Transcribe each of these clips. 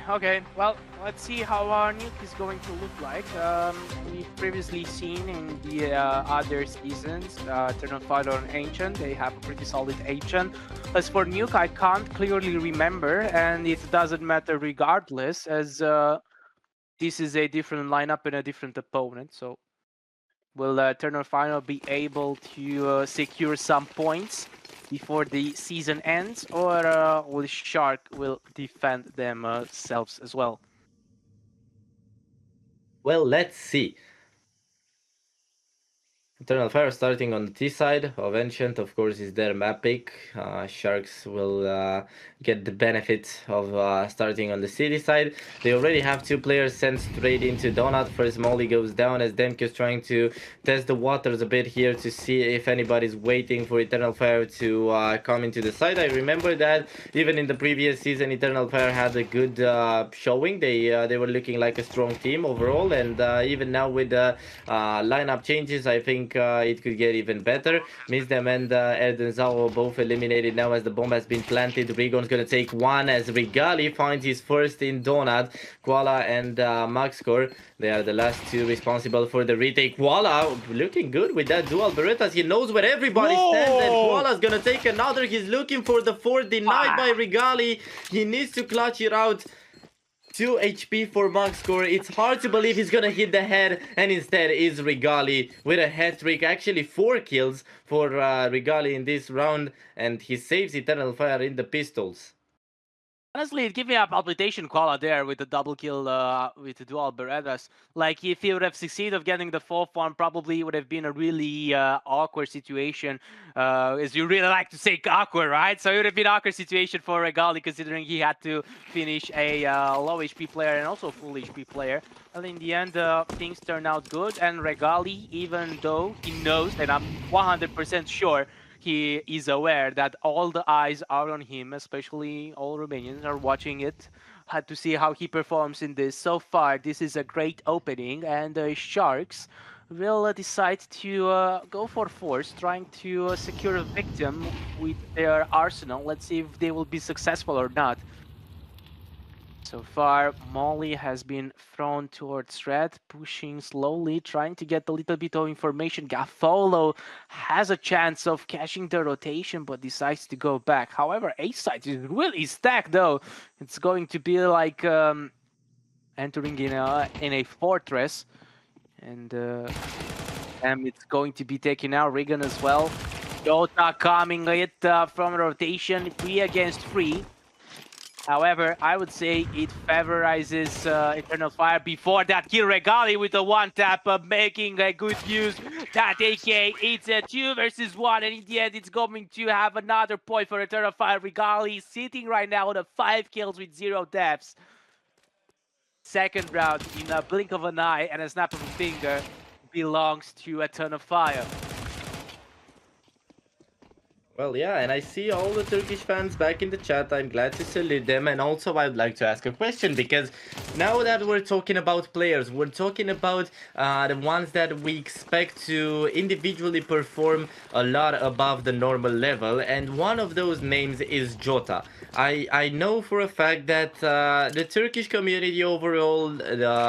Okay. Well, let's see how our nuke is going to look like. We've previously seen in the other seasons, Eternal Fighter and Ancient, they have a pretty solid Ancient. As for nuke, I can't clearly remember, and it doesn't matter regardless, as this is a different lineup and a different opponent. So, will Eternal Final be able to secure some points before the season ends, or will Shark will defend themselves as well? Well, let's see. Eternal Fire starting on the T side of Ancient, of course, is their map pick. Sharks will get the benefit of starting on the city side. They already have two players sent straight into Donut. First Molly goes down as Demke is trying to test the waters a bit here to see if anybody's waiting for Eternal Fire to come into the side. I remember that even in the previous season, Eternal Fire had a good showing. They were looking like a strong team overall, and even now with the lineup changes, I think it could get even better. Misdem and Erdenzao both eliminated now as the bomb has been planted. Rigon's gonna take one as Rigali finds his first in Donut. Koala and Maxcore, they are the last two responsible for the retake. Koala looking good with that dual Berettas. He knows where everybody stands, and Koala's gonna take another. He's looking for the fourth, denied by Rigali. He needs to clutch it out. 2 HP for Maxcore. It's hard to believe he's gonna hit the head, and instead is Rigali with a hat trick. Actually 4 kills for Rigali in this round, and he saves Eternal Fire in the pistols. Honestly, it gave me a palpitation Koala there with the double kill with the dual Berettas. Like, if he would have succeeded of getting the fourth one, probably it would have been a really awkward situation. As you really like to say awkward, right? So it would have been an awkward situation for Regali, considering he had to finish a low HP player and also full HP player. Well, in the end, things turned out good, and Regali, even though he knows, and I'm 100% sure, he is aware that all the eyes are on him, especially all Romanians are watching it. Had to see how he performs in this. So far, this is a great opening, and the Sharks will decide to go for force, trying to secure a victim with their arsenal. Let's see if they will be successful or not. So far, Molly has been thrown towards red, pushing slowly, trying to get a little bit of information. Gaffolo has a chance of catching the rotation, but decides to go back. However, A side is really stacked, though. It's going to be like entering in a fortress, and it's going to be taking out Regan as well. Jota coming it from rotation, 3 against 3. However, I would say it favorizes Eternal Fire. Before that kill, Regali with a one-tap, making a good use. That AK, it's a 2 versus 1, and in the end, it's going to have another point for Eternal Fire. Regali sitting right now on 5 kills with 0 deaths. Second round, in a blink of an eye and a snap of a finger, belongs to Eternal Fire. Well, yeah, and I see all the Turkish fans back in the chat. I'm glad to salute them. And also, I'd like to ask a question, because now that we're talking about players, we're talking about the ones that we expect to individually perform a lot above the normal level. And one of those names is Jota. I know for a fact that the Turkish community overall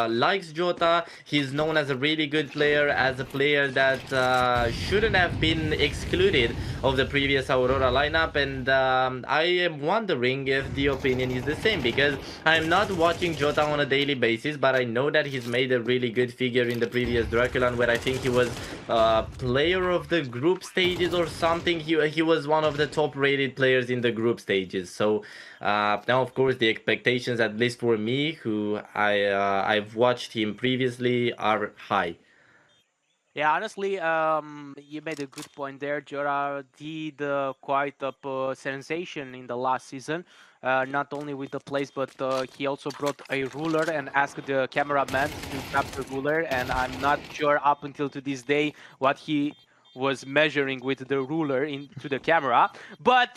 likes Jota. He's known as a really good player, as a player that shouldn't have been excluded of the previous Aurora lineup, and I am wondering if the opinion is the same, because I'm not watching Jota on a daily basis, but I know that he's made a really good figure in the previous DraculaN, where I think he was player of the group stages or something. He was one of the top rated players in the group stages. So now, of course, the expectations, at least for me, who I've watched him previously, are high. Yeah, honestly, you made a good point there. Jora did quite a sensation in the last season, not only with the plays, but he also brought a ruler and asked the cameraman to grab the ruler. And I'm not sure up until to this day what he was measuring with the ruler into the camera, but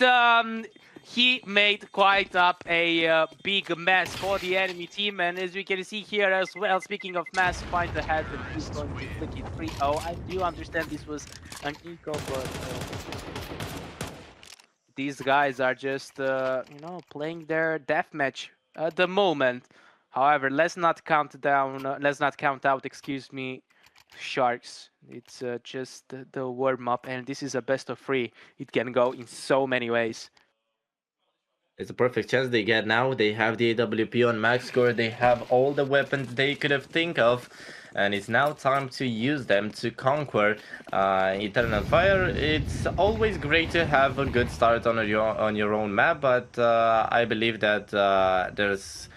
he made quite up a big mess for the enemy team. And as we can see here as well, speaking of mess, find the head and he's going to flick it 3-0. I do understand this was an eco, but these guys are just, you know, playing their deathmatch at the moment. However, let's not count down. Let's not count out. Excuse me, Sharks. It's just the warm up, and this is a best of three. It can go in so many ways. It's a perfect chance they get now. They have the AWP on max score. They have all the weapons they could have think of. And it's now time to use them to conquer Eternal Fire. It's always great to have a good start on your own map, but I believe that there's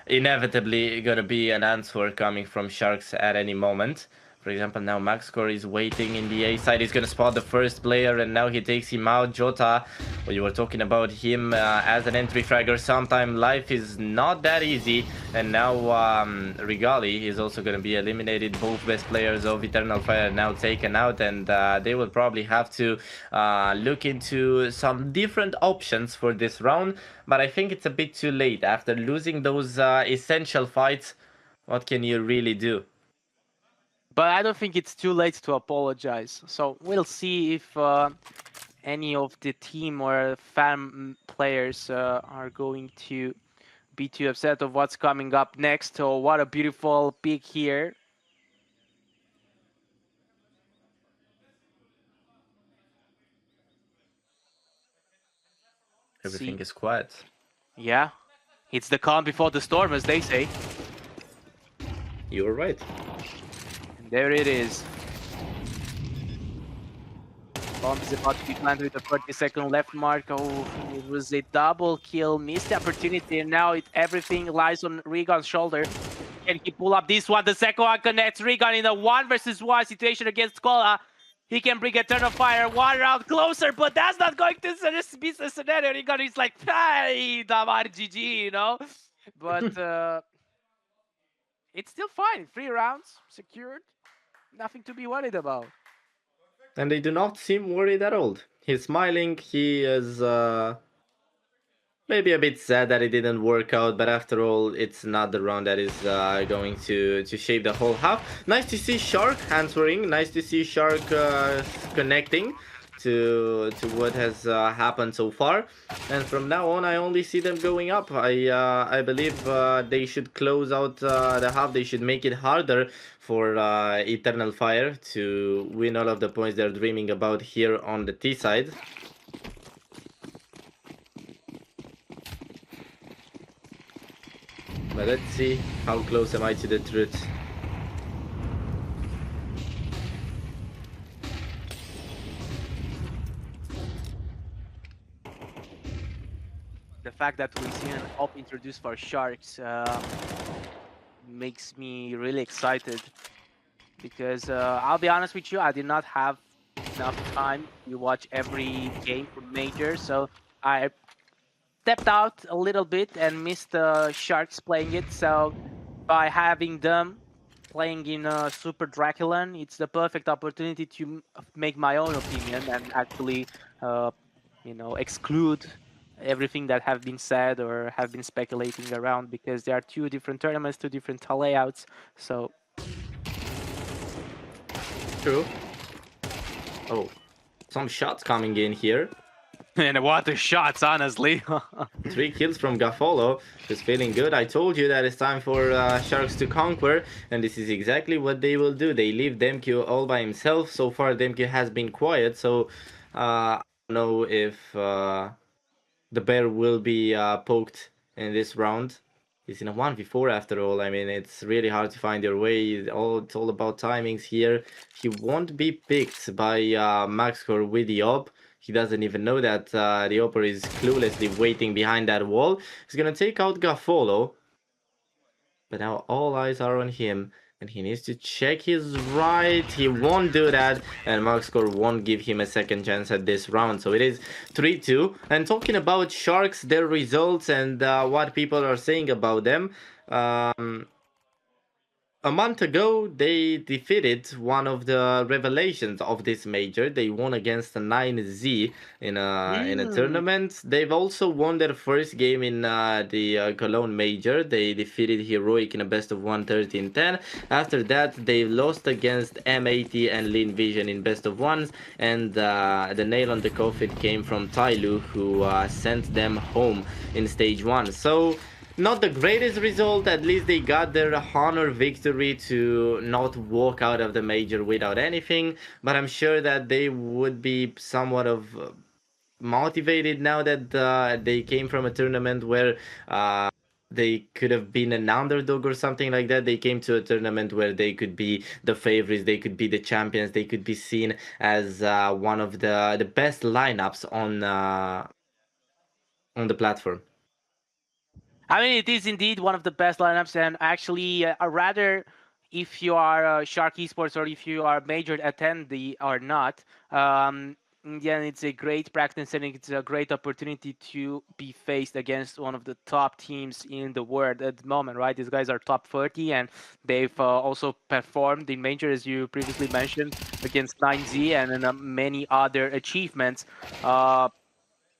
inevitably gonna be an answer coming from Sharks at any moment. For example, now Maxcore is waiting in the A side. He's gonna spot the first player, and now he takes him out. Jota, well, you were talking about him as an entry fragger. Sometimes life is not that easy, and now Rigali is also gonna be eliminated. Both best players of Eternal Fire now taken out, and they will probably have to look into some different options for this round. But I think it's a bit too late after losing those essential fights. What can you really do? But I don't think it's too late to apologize. So we'll see if any of the team or fan players are going to be too upset of what's coming up next. Oh, what a beautiful pick here. Everything See, is quiet. yeah, it's the calm before the storm, as they say. You were right. And there it is. Bomb is about to be planted with a 30-second left mark. Oh, it was a double kill. Missed the opportunity, and now everything lies on Regan's shoulder. Can he pull up this one? The second one connects Regan in a 1-versus-1 situation against Kola. He can bring Eternal Fire one round closer, but that's not going to be the scenario. Regan is like, hey, Damar GG, you know? But it's still fine. 3 rounds secured. Nothing to be worried about. And they do not seem worried at all. He's smiling. He is maybe a bit sad that it didn't work out, but after all, it's not the round that is going to shape the whole half. Nice to see Shark answering. Nice to see Shark connecting to what has happened so far. And from now on, I only see them going up. I believe they should close out the half. They should make it harder for Eternal Fire to win all of the points they're dreaming about here on the T side. But let's see how close am I to the truth. The fact that we see an op introduced for Sharks makes me really excited, because I'll be honest with you, I did not have enough time to watch every game from Major, so I stepped out a little bit and missed the Sharks playing it. So by having them playing in Super DraculaN, it's the perfect opportunity to make my own opinion and actually, exclude everything that have been said or have been speculating around, because there are 2 different tournaments, 2 different layouts. So True. Oh, some shots coming in here. and what the shots, honestly. 3 kills from Gaffolo, who's feeling good. I told you that it's time for Sharks to conquer, and this is exactly what they will do. They leave Demke all by himself. So far, Demke has been quiet, so I don't know if the bear will be poked in this round. He's in a 1v4 after all. I mean, it's really hard to find your way. It's all about timings here. He won't be picked by Maxcore with the op. He doesn't even know that the Opera is cluelessly waiting behind that wall. He's gonna take out Gaffolo. But now all eyes are on him. And he needs to check his right. He won't do that. And Maxcore won't give him a second chance at this round. So it is 3-2. And talking about Sharks, their results and what people are saying about them. A month ago, they defeated one of the revelations of this major. They won against a 9Z in a tournament. They've also won their first game in the Cologne major. They defeated Heroic in a best of 113-10. After that, they lost against M80 and Lean Vision in best of ones. And the nail on the coffin came from Tyloo, who sent them home in stage 1. So not the greatest result. At least they got their honor victory to not walk out of the major without anything. But I'm sure that they would be somewhat of motivated now that they came from a tournament where they could have been an underdog or something like that. They came to a tournament where they could be the favorites, they could be the champions, they could be seen as one of the best lineups on the platform. I mean, it is indeed one of the best lineups, and actually, rather if you are Shark Esports or if you are major attendee or not, yeah, it's a great practice and it's a great opportunity to be faced against one of the top teams in the world at the moment, right? These guys are top 30, and they've also performed in major, as you previously mentioned, against 9Z and many other achievements.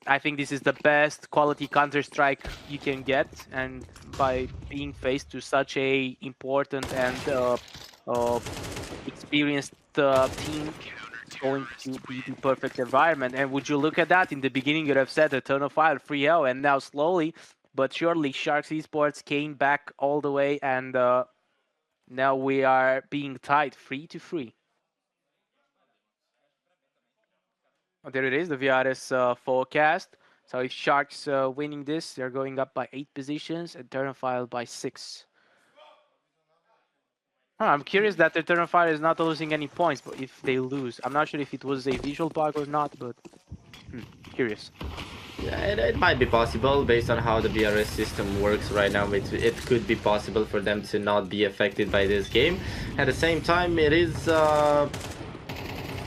I think this is the best quality Counter-Strike you can get, and by being faced to such a important and uh, experienced team, it's going to be the perfect environment. And would you look at that? In the beginning, you'd have said ETHERNAL Fire 3-0, and now slowly but surely Sharks Esports came back all the way, and now we are being tied 3-3. There it is, the VRS forecast. So if Sharks winning this, they're going up by 8 positions and Eternal by 6. I'm curious that Eternal is not losing any points, but if they lose, I'm not sure if it was a visual bug or not, but curious. Yeah, it might be possible based on how the BRS system works right now. It could be possible for them to not be affected by this game. At the same time, it is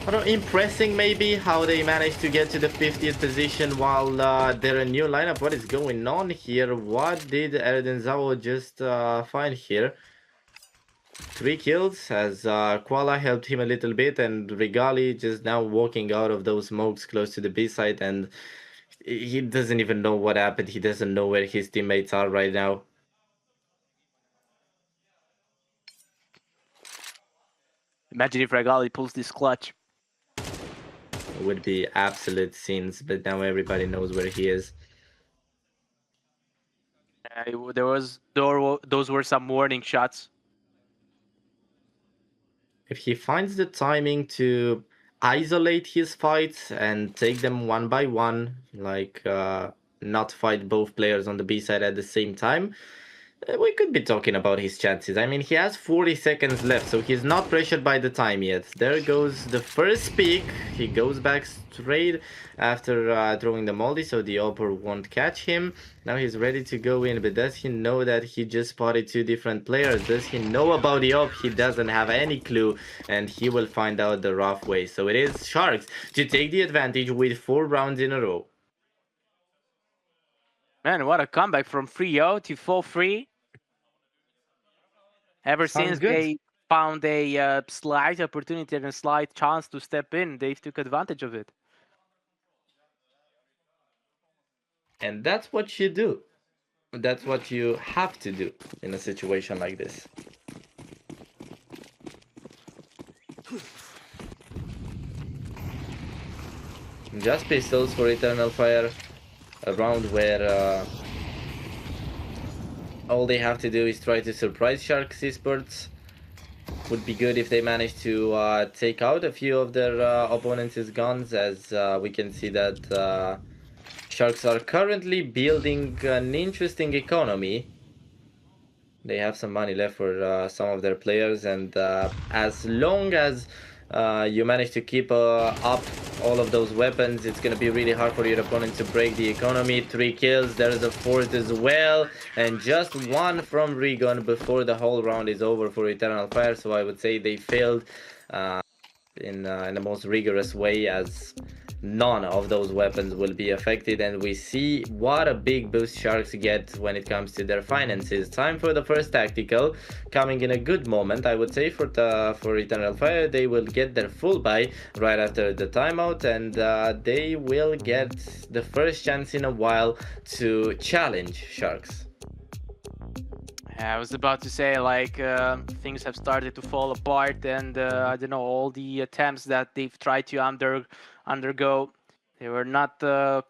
I don't know, impressing maybe how they managed to get to the 50th position while they're a new lineup. What is going on here? What did Erdenzao just find here? 3 kills as Koala helped him a little bit, and Rigali just now walking out of those smokes close to the B site, and he doesn't even know what happened. He doesn't know where his teammates are right now. Imagine if Regali pulls this clutch. It would be absolute scenes, but now everybody knows where he is. Those were some warning shots. If he finds the timing to isolate his fights and take them one by one, like not fight both players on the B side at the same time, we could be talking about his chances. I mean, he has 40 seconds left, so he's not pressured by the time yet. There goes the first pick. He goes back straight after throwing the moldy, so the Opper won't catch him. Now he's ready to go in, but does he know that he just spotted 2 different players? Does he know about the Op? He doesn't have any clue, and he will find out the rough way. So it is Sharks to take the advantage with 4 rounds in a row. Man, what a comeback from 3-0 to 4-3. Ever Sounds since good. they found a slight opportunity and a slight chance to step in, they took advantage of it. And that's what you do. That's what you have to do in a situation like this. Just pistols for Eternal Fire, a round where all they have to do is try to surprise Sharks Esports. Would be good if they manage to take out a few of their opponents' guns, as we can see that Sharks are currently building an interesting economy. They have some money left for some of their players, and as long as you manage to keep up all of those weapons, it's going to be really hard for your opponent to break the economy. 3 kills, there's a 4th as well, and just 1 from Regon before the whole round is over for Eternal Fire, so I would say they failed in the most rigorous way, as none of those weapons will be affected, and we see what a big boost Sharks get when it comes to their finances. Time for the first tactical, coming in a good moment, I would say, for Eternal Fire. They will get their full buy right after the timeout, and they will get the first chance in a while to challenge Sharks. I was about to say, like, things have started to fall apart, and I don't know, all the attempts that they've tried to undergo, they were not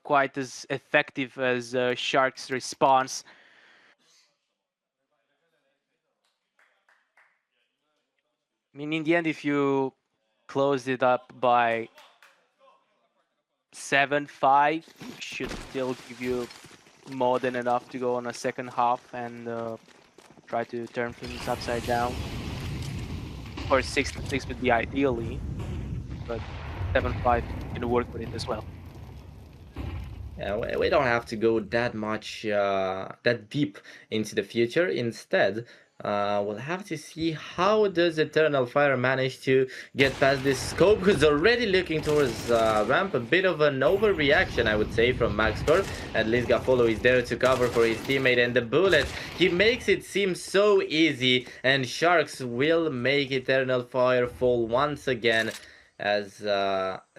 quite as effective as Sharks' response. I mean, in the end, if you closed it up by 7-5, should still give you more than enough to go on a second half and try to turn things upside down. Of course, 6-6 would be ideally, but 7-5 can work with it as well. Yeah, we don't have to go that much, that deep into the future. Instead, we'll have to see how does Eternal Fire manage to get past this scope, who's already looking towards ramp. A bit of an overreaction, I would say, from MaxCorp. At least Gaffolo is there to cover for his teammate, and the bullet, he makes it seem so easy, and Sharks will make Eternal Fire fall once again, as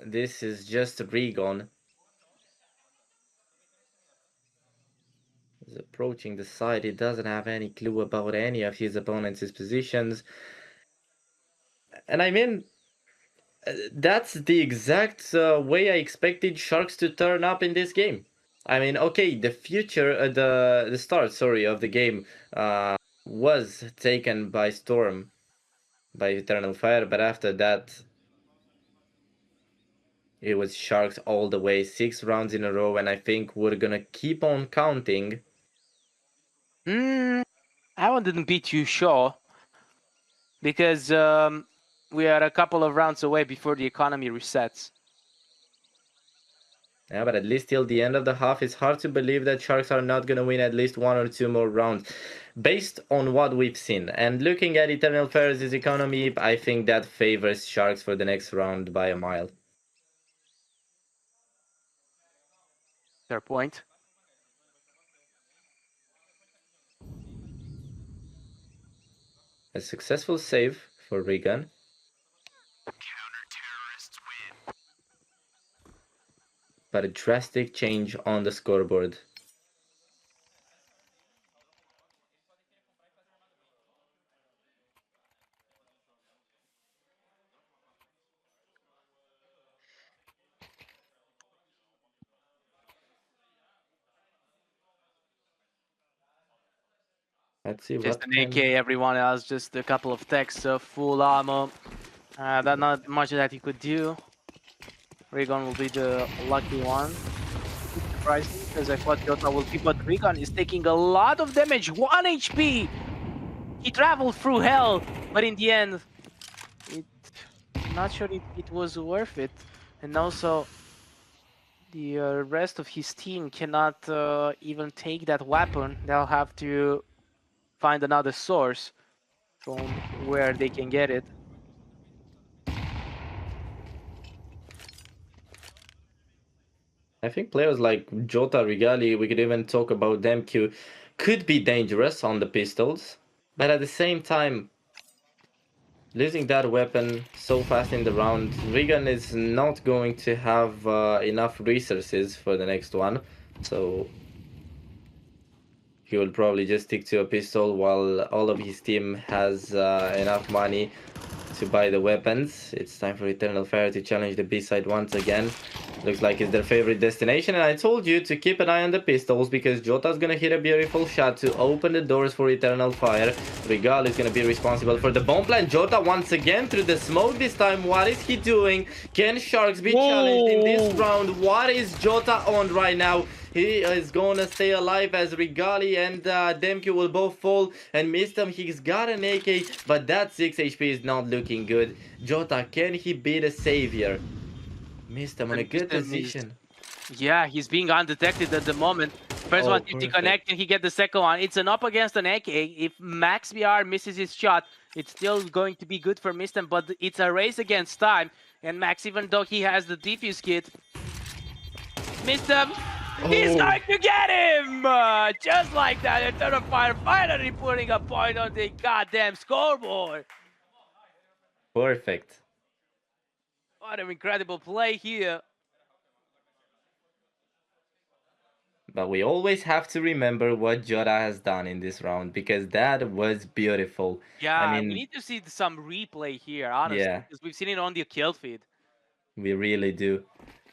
this is just Regon. He's approaching the side. He doesn't have any clue about any of his opponent's positions. And I mean, that's the exact way I expected Sharks to turn up in this game. I mean, okay, the future, the start, sorry, of the game was taken by storm, by Eternal Fire, but after that, it was Sharks all the way, 6 rounds in a row, and I think we're gonna keep on counting. I wouldn't be too sure because we are a couple of rounds away before the economy resets. Yeah, but at least till the end of the half, it's hard to believe that Sharks are not going to win at least 1 or 2 more rounds. Based on what we've seen, and looking at Eternal Fire's economy, I think that favors Sharks for the next round by a mile. Fair point. A successful save for Regan. But a drastic change on the scoreboard. Let's see Just what an AK, can... everyone else just a couple of techs, full armor. That not much that he could do. Regan will be the lucky one. It's surprising because I thought Jota will be, but Regan is taking a lot of damage. 1 HP! He traveled through hell, but in the end, it, I'm not sure it was worth it. And also, the rest of his team cannot even take that weapon. They'll have to find another source from where they can get it. I think players like Jota, Rigali, we could even talk about them, could be dangerous on the pistols. But at the same time, losing that weapon so fast in the round, Regan is not going to have enough resources for the next one. So he will probably just stick to a pistol while all of his team has enough money to buy the weapons. It's time for Eternal Fire to challenge the B-side once again. Looks like it's their favorite destination, and I told you to keep an eye on the pistols because Jota's gonna hit a beautiful shot to open the doors for Eternal Fire. Regal is gonna be responsible for the bomb plant. Jota once again through the smoke this time. What is he doing? Can Sharks be challenged in this round? What is Jota on right now? He is gonna stay alive as Rigali and Demke will both fall and miss them. He's got an AK, but that 6 HP is not looking good. Jota, can he be the savior? Missed him on a good position. Yeah, he's being undetected at the moment. First one, if he connect and he get the second one. It's an up against an AK. If Max VR misses his shot, it's still going to be good for Mistem, but it's a race against time. And Max, even though he has the defuse kit, Mistem, he's going to get him! Just like that, Eternal Fire finally putting a point on the goddamn scoreboard. Perfect. What an incredible play here. But we always have to remember what Jota has done in this round because that was beautiful. I Yeah, we mean, need to see some replay here, honestly, yeah, because we've seen it on the kill feed. we really do.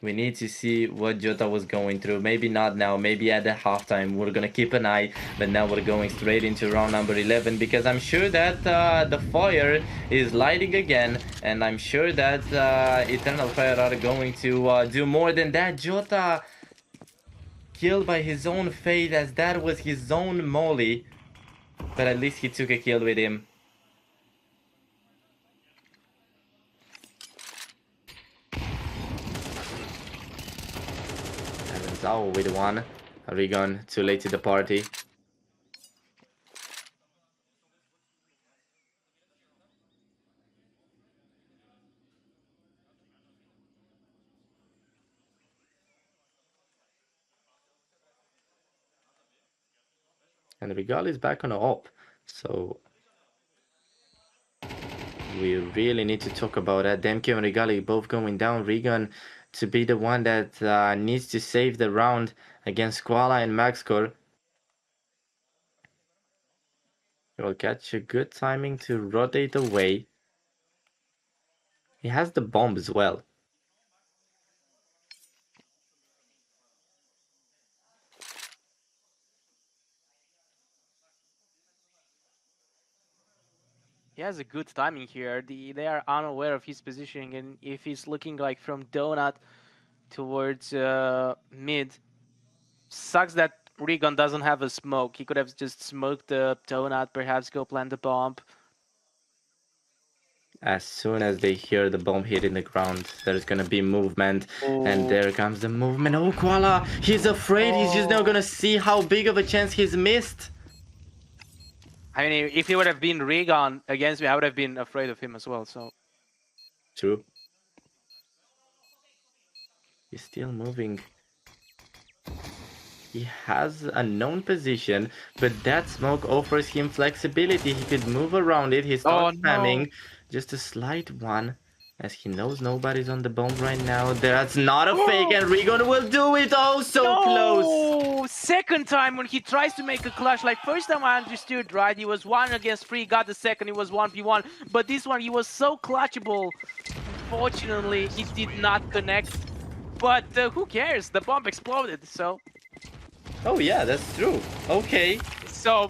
We need to see what Jota was going through. Maybe not now, maybe at the halftime. We're gonna keep an eye, but now we're going straight into round number 11 because I'm sure that the fire is lighting again, and I'm sure that Eternal Fire are going to do more than that. Jota killed by his own fate, as that was his own molly, but at least he took a kill with him. And Zhao with one. Rigon too late to the party. And Rigal is back on a op, so we really need to talk about that. Demke and Rigali both going down. Regan to be the one that needs to save the round against Koala and Maxcore. He will catch a good timing to rotate away. He has the bomb as well. He has a good timing here. They are unaware of his positioning, and if he's looking like from donut towards mid, sucks that Regan doesn't have a smoke. He could have just smoked the donut, perhaps go plant the bomb. As soon as they hear the bomb hitting the ground, there's gonna be movement. And there comes the movement. Oh, Koala! He's afraid. He's just now gonna see how big of a chance he's missed. I mean, if he would have been Regan against me, I would have been afraid of him as well. So True. He's still moving. He has a known position, but that smoke offers him flexibility. He could move around it. He starts spamming. Just a slight one, as he knows nobody's on the bomb right now. That's not a fake, and Regan will do it. Oh, so close. Second time when he tries to make a clutch. Like first time I understood, right? He was 1 against 3, got the second, he was 1v1. But this one, he was so clutchable. Unfortunately, he did not connect. But who cares? The bomb exploded, so... Oh yeah, that's true. Okay. So...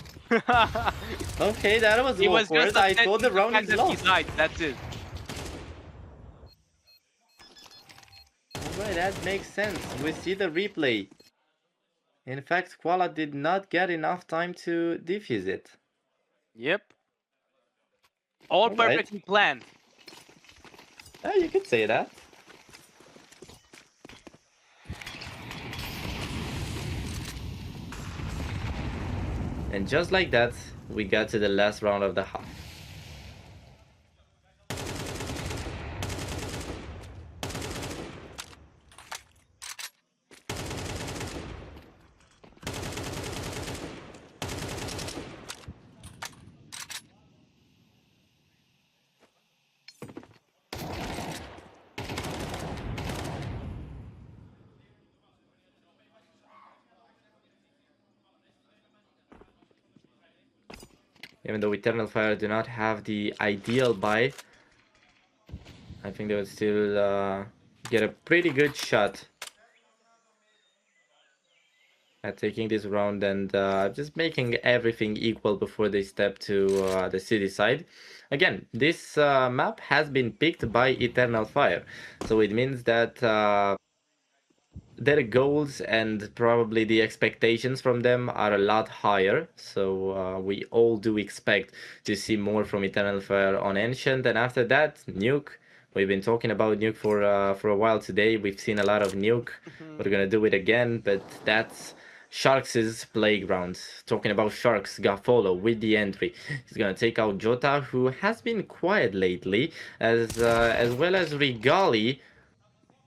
okay, that was awkward. I thought the round is lost. That's it. Alright, that makes sense. We see the replay. In fact, Koala did not get enough time to defuse it. Yep. All perfectly planned. Yeah, you could say that. And just like that, we got to the last round of the half. Even though Eternal Fire do not have the ideal buy, I think they would still get a pretty good shot at taking this round and just making everything equal before they step to the city side. Again, this map has been picked by Eternal Fire, so it means that their goals and probably the expectations from them are a lot higher. So we all do expect to see more from Eternal Fire on Ancient, and after that, Nuke. We've been talking about Nuke for a while today. We've seen a lot of Nuke. We're gonna do it again, but that's Sharks' playground. Talking about Sharks, Gaffolo with the entry. He's gonna take out Jota, who has been quiet lately, as well as Rigali.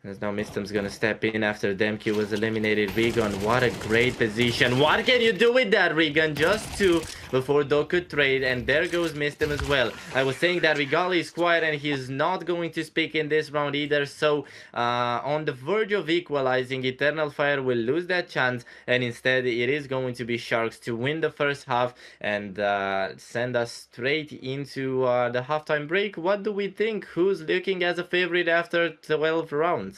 As now Mistom's gonna step in after Demke was eliminated. Regan, what a great position. What can you do with that, Regan? Just two before Doc could trade, and there goes Mistom as well. I was saying that Rigali is quiet and he's not going to speak in this round either, so on the verge of equalizing, Eternal Fire will lose that chance, and instead it is going to be Sharks to win the first half and send us straight into the halftime break. What do we think? Who's looking as a favorite after 12 rounds?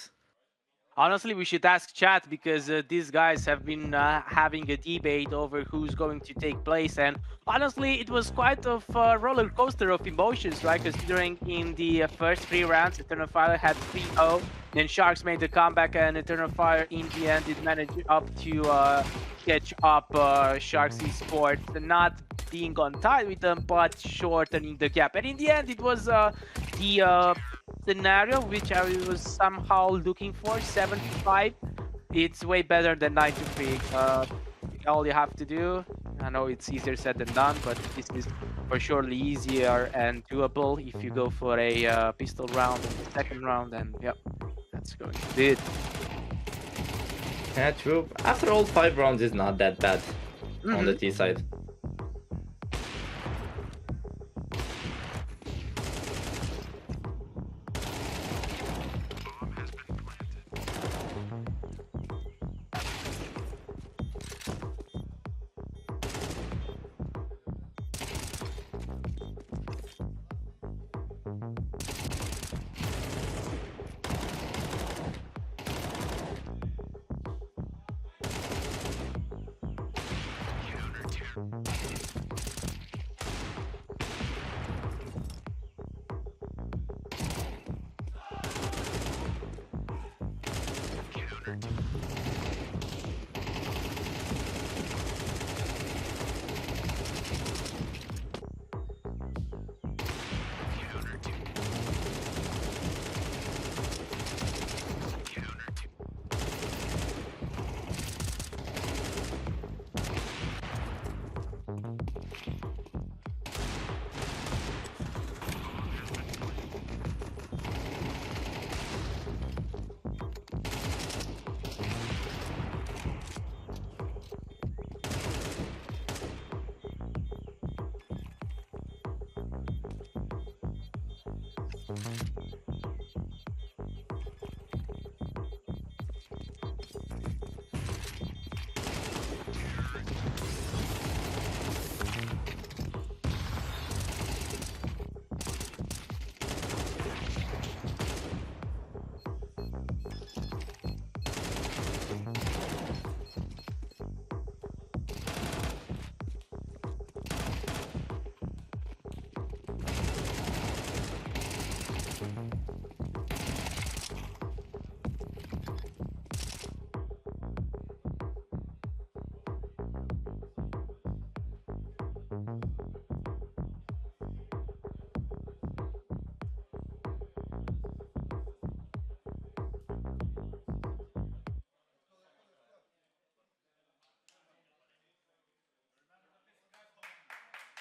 Honestly, we should ask chat because these guys have been having a debate over who's going to take place, and honestly, it was quite of a roller coaster of emotions, right? Considering in the first 3 rounds, Eternal Fire had 3-0, then Sharks made the comeback, and Eternal Fire in the end did manage up to catch up Sharks Esports, not being on tie with them, but shortening the gap. And in the end, it was the scenario which I was somehow looking for, 7-5. It's way better than 9-3. All you have to do, I know it's easier said than done, but this is for surely easier and doable if you go for a pistol round in the second round, and yep, that's going to be it. Yeah, true. After all, 5 rounds is not that bad on the T side.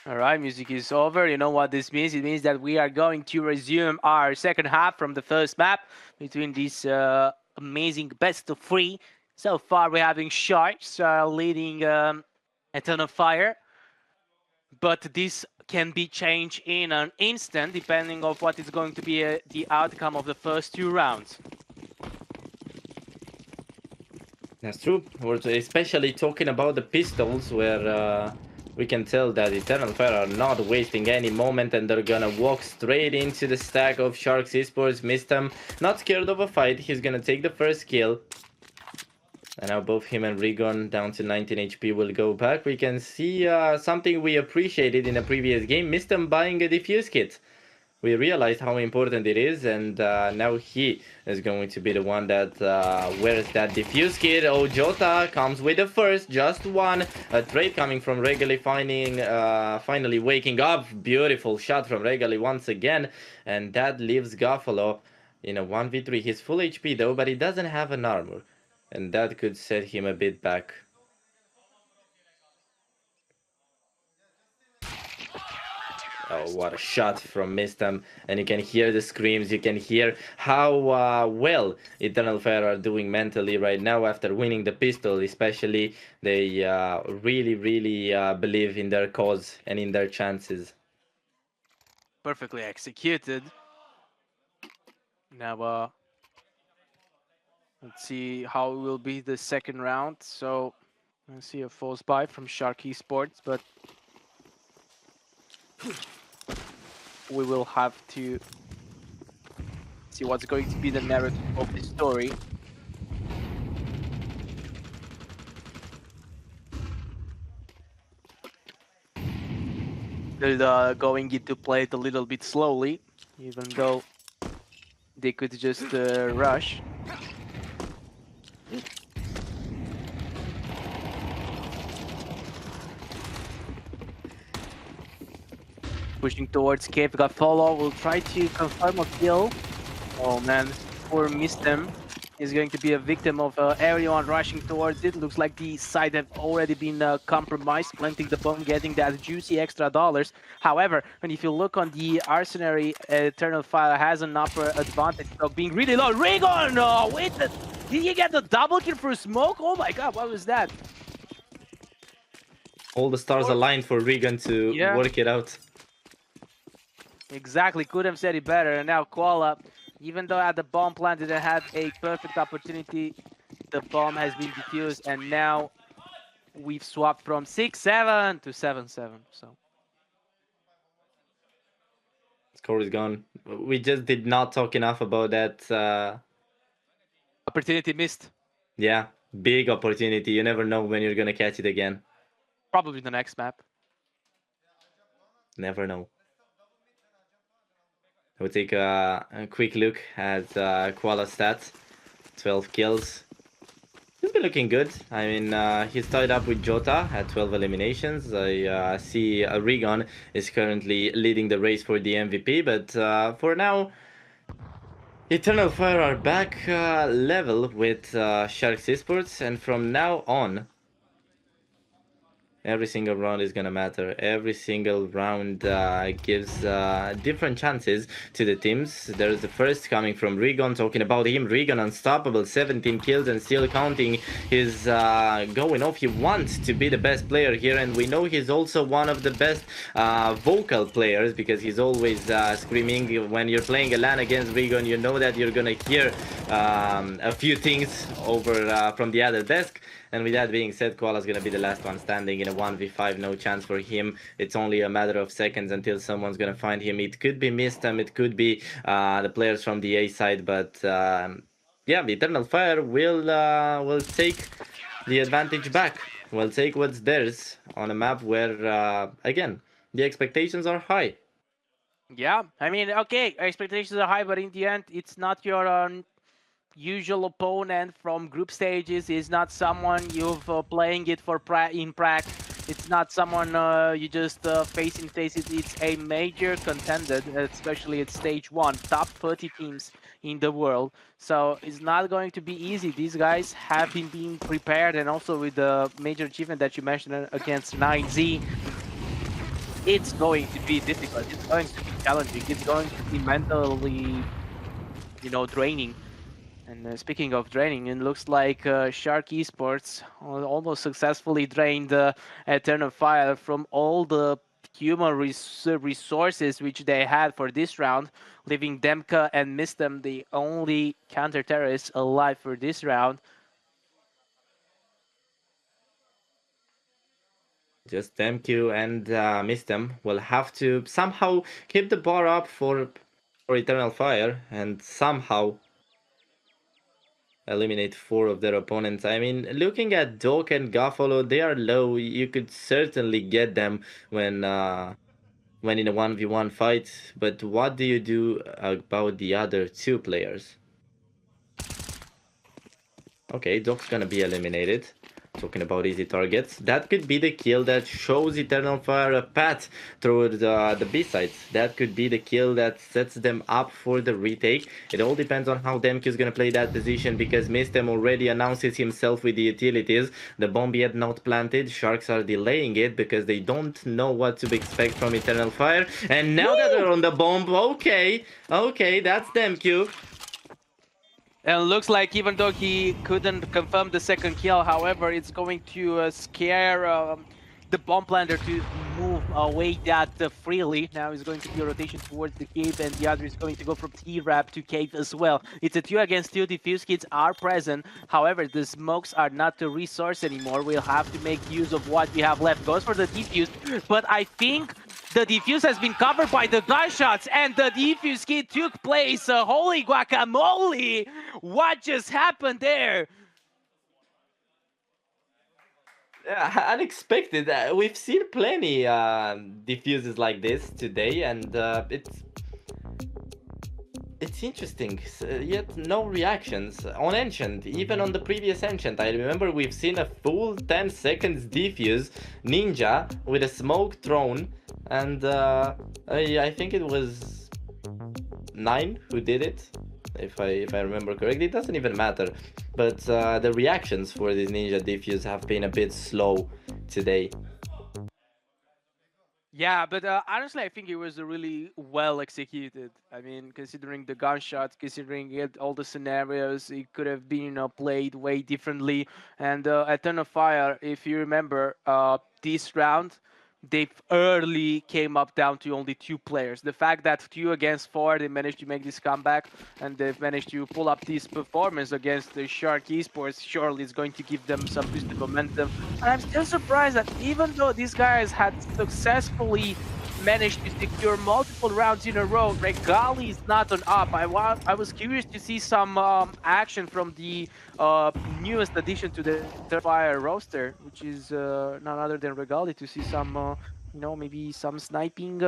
All right, music is over. You know what this means? It means that we are going to resume our second half from the first map between these amazing best of 3. So far, we're having Sharks leading Eternal Fire, but this can be changed in an instant depending on what is going to be the outcome of the first 2 rounds. That's true. We're especially talking about the pistols, where we can tell that Eternal Fire are not wasting any moment, and they're gonna walk straight into the stack of Sharks Esports. Missed him, not scared of a fight. He's gonna take the first kill. And now both him and Rigon down to 19 HP will go back. We can see something we appreciated in the previous game. Missed him buying a defuse kit. We realized how important it is, and now he is going to be the one that wears that defuse kit. Oh, Jota comes with the first, just one. A trade coming from Regali, finally waking up. Beautiful shot from Regali once again, and that leaves Gaffalo in a 1v3. He's full HP though, but he doesn't have an armor, and that could set him a bit back. Oh, what a shot from Mistam. And you can hear the screams. You can hear how well Eternal Fire are doing mentally right now after winning the pistol. Especially, they really, really believe in their cause and in their chances. Perfectly executed. Now, let's see how it will be the second round. So, I see a false buy from Shark Esports, but we will have to see what's going to be the narrative of this story. They're going into play it a little bit slowly, even though they could just rush. Pushing towards cave, got follow, will try to confirm a kill. Oh man, poor missed him. He's going to be a victim of everyone rushing towards it. Looks like the side have already been compromised, planting the bomb, getting that juicy extra dollars. However, when if you look on the arsenary, Eternal Fire has an upper advantage of being really low. Rigon! Oh, wait, did he get the double kill for smoke? Oh my god, what was that? All the stars aligned for Regan to work it out. Exactly, could have said it better. And now Koala, even though at the bomb planted and had a perfect opportunity, the bomb has been defused, and now we've swapped from 6-7 to 7-7. So Score is gone. We just did not talk enough about that. Opportunity missed. Yeah, big opportunity. You never know when you're gonna catch it again. Probably the next map. Never know. We'll take a quick look at Koala's stats. 12 kills. He's been looking good. I mean, he's tied up with Jota at 12 eliminations. I see Regan is currently leading the race for the MVP, but for now, Eternal Fire are back level with Sharks Esports, and from now on, every single round is gonna matter. Every single round gives different chances to the teams. There's the first coming from Regan, talking about him. Regan unstoppable, 17 kills and still counting. He's going off. He wants to be the best player here, and we know he's also one of the best vocal players because he's always screaming. When you're playing a LAN against Regan, you know that you're gonna hear a few things over from the other desk. And with that being said, Koala's gonna be the last one standing in a 1v5, no chance for him. It's only a matter of seconds until someone's gonna find him. It could be Mistam, it could be the players from the A side, but yeah, the Eternal Fire will take the advantage back. Will take what's theirs on a map where, again, the expectations are high. Yeah, I mean, okay, expectations are high, but in the end, it's not your usual opponent from group stages. Is not someone you've playing it for in prac. It's not someone you just face in face. It's a major contender, especially at stage 1, top 30 teams in the world. So it's not going to be easy. These guys have been being prepared, and also with the major achievement that you mentioned against 9Z, it's going to be difficult. It's going to be challenging. It's going to be mentally, draining. And speaking of draining, it looks like Shark Esports almost successfully drained Eternal Fire from all the human resources which they had for this round, leaving Demka and Mistem the only counter-terrorists alive for this round. Just MQ and Mistem will have to somehow keep the bar up for Eternal Fire and somehow eliminate 4 of their opponents. I mean, looking at Doc and Gaffalo, they are low. You could certainly get them when in a 1v1 fight. But what do you do about the other 2 players? Okay, Doc's gonna be eliminated. Talking about easy targets, that could be the kill that shows Eternal Fire a path through the B sides. That could be the kill that sets them up for the retake. It all depends on how Demke is gonna play that position, because Mistem already announces himself with the utilities. The bomb yet not planted. Sharks are delaying it because they don't know what to expect from Eternal Fire. And now that they're on the bomb, okay, that's Demke. And looks like even though he couldn't confirm the second kill, however, it's going to scare the bomb planter to move away that freely. Now he's going to do a rotation towards the cave, and the other is going to go from T-Rap to cave as well. It's a 2 against 2. Defuse kits are present. However, the smokes are not the resource anymore. We'll have to make use of what we have left. Goes for the defuse, but I think the defuse has been covered by the gunshots, and the defuse kit took place. Holy guacamole! What just happened there? Unexpected. We've seen plenty diffuses like this today, and it's interesting. Yet no reactions on Ancient. Even on the previous Ancient, I remember we've seen a full 10 seconds defuse Ninja with a smoke thrown, and I think it was 9 who did it. If I remember correctly, it doesn't even matter. But the reactions for this Ninja defuse have been a bit slow today. Yeah, but honestly, I think it was a really well executed. I mean, considering the gunshots, considering it, all the scenarios, it could have been played way differently. And at Turn of Fire, if you remember, this round, they early came up down to only 2 players. The fact that 2 against 4, they managed to make this comeback and they've managed to pull up this performance against the Shark Esports surely is going to give them some boosted momentum. And I'm still surprised that even though these guys had successfully managed to secure multiple rounds in a row, Regali is not on up. I was curious to see some action from the newest addition to the Fire roster, which is none other than Regali, to see some, maybe some sniping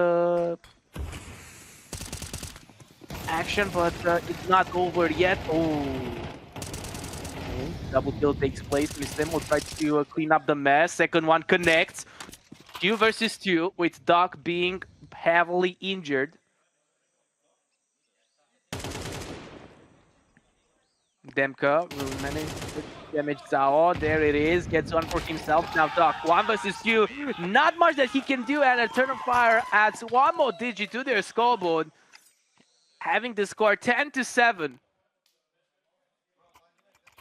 action, but it's not over yet. Oh. Okay. Double kill takes place. Muslim will try to clean up the mess. Second one connects. 2 versus 2, with Doc being heavily injured. Demka will manage to damage Zao. There it is. Gets one for himself. Now Doc, 1 versus 2. Not much that he can do, and a Turn of Fire adds one more digit to their scoreboard, having the score 10-7.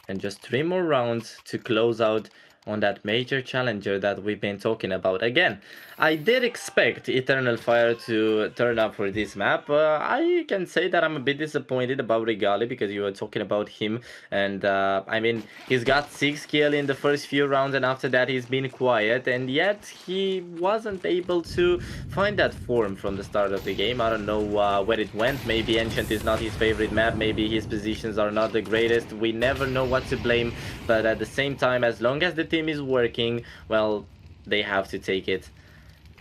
And just 3 more rounds to close out on that major challenger that we've been talking about. Again, I did expect Eternal Fire to turn up for this map. I can say that I'm a bit disappointed about Regali because you were talking about him, and I mean, he's got 6 kills in the first few rounds, and after that he's been quiet, and yet he wasn't able to find that form from the start of the game. I don't know where it went. Maybe Ancient is not his favorite map, maybe his positions are not the greatest. We never know what to blame, but at the same time, as long as the team is working, well, they have to take it.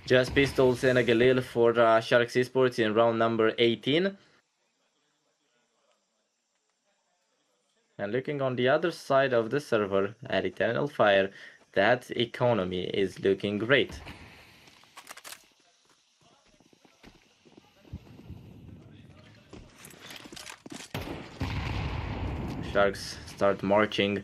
Just Pistols and a Galil for Sharks Esports in round number 18. And looking on the other side of the server at Eternal Fire, that economy is looking great. Sharks start marching.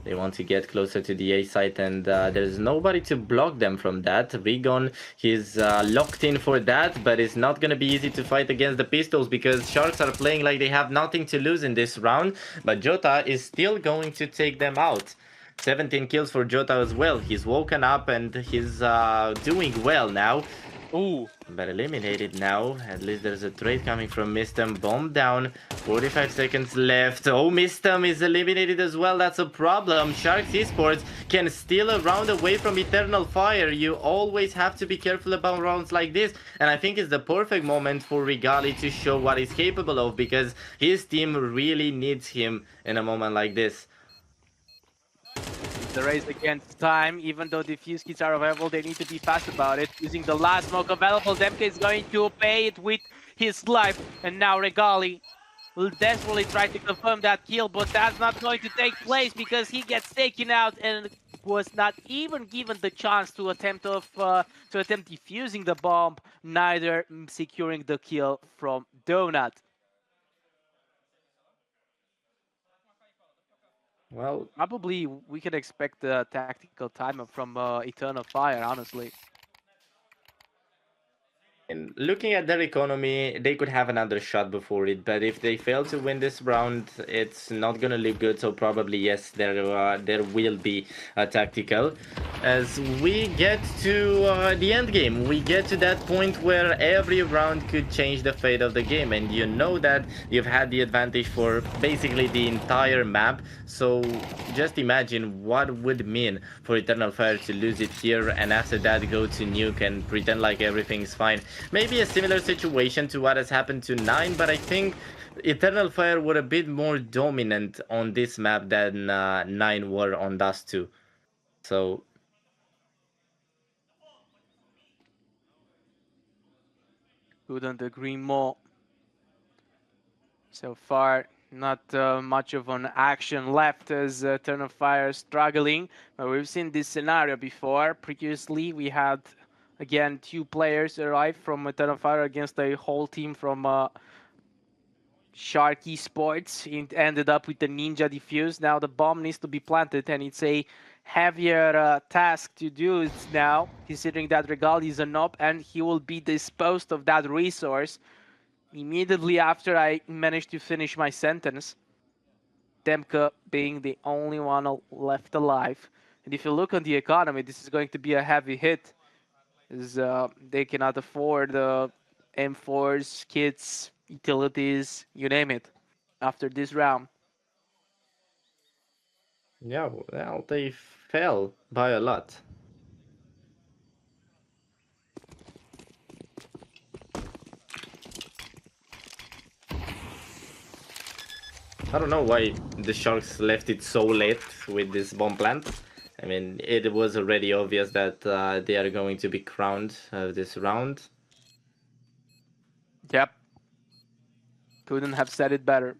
They want to get closer to the A site, and there's nobody to block them from that. Rigon, he's locked in for that, but it's not going to be easy to fight against the Pistols because Sharks are playing like they have nothing to lose in this round, but Jota is still going to take them out. 17 kills for Jota as well. He's woken up and he's doing well now. Ooh. But eliminated now. At least there's a trade coming from Mistem. Bomb down. 45 seconds left. Oh, Mistem is eliminated as well. That's a problem. Sharks Esports can steal a round away from Eternal Fire. You always have to be careful about rounds like this. And I think it's the perfect moment for Regali to show what he's capable of, because his team really needs him in a moment like this. The race against time, even though the fuse kits are available, they need to be fast about it. Using the last smoke available, Demke is going to pay it with his life. And now Regali will desperately try to confirm that kill, but that's not going to take place because he gets taken out and was not even given the chance to attempt defusing the bomb, neither securing the kill from Donut. Well, probably we could expect the tactical timeout from Eternal Fire, honestly. And looking at their economy, they could have another shot before it, but if they fail to win this round, it's not gonna look good. So probably yes, there will be a tactical. As we get to the end game, we get to that point where every round could change the fate of the game, and you know that you've had the advantage for basically the entire map. So just imagine what would mean for Eternal Fire to lose it here, and after that go to nuke and pretend like everything's fine. Maybe a similar situation to what has happened to 9, but I think Eternal Fire were a bit more dominant on this map than 9 were on Dust 2. So Couldn't agree more. So far, not much of an action left as Turn of Fire struggling. But we've seen this scenario before. Previously, we had, again, 2 players arrive from Turn of Fire against a whole team from Shark Esports. It ended up with the Ninja Diffuse. Now the bomb needs to be planted, and it's a heavier task to do it now, considering that Regal is an op, and he will be disposed of that resource immediately after I managed to finish my sentence. Demka being the only one left alive. And if you look on the economy, this is going to be a heavy hit, as they cannot afford M4s, kits, utilities, you name it, after this round. Yeah, well, they fell by a lot. I don't know why the Sharks left it so late with this bomb plant. I mean, it was already obvious that they are going to be crowned this round. Yep. Couldn't have said it better.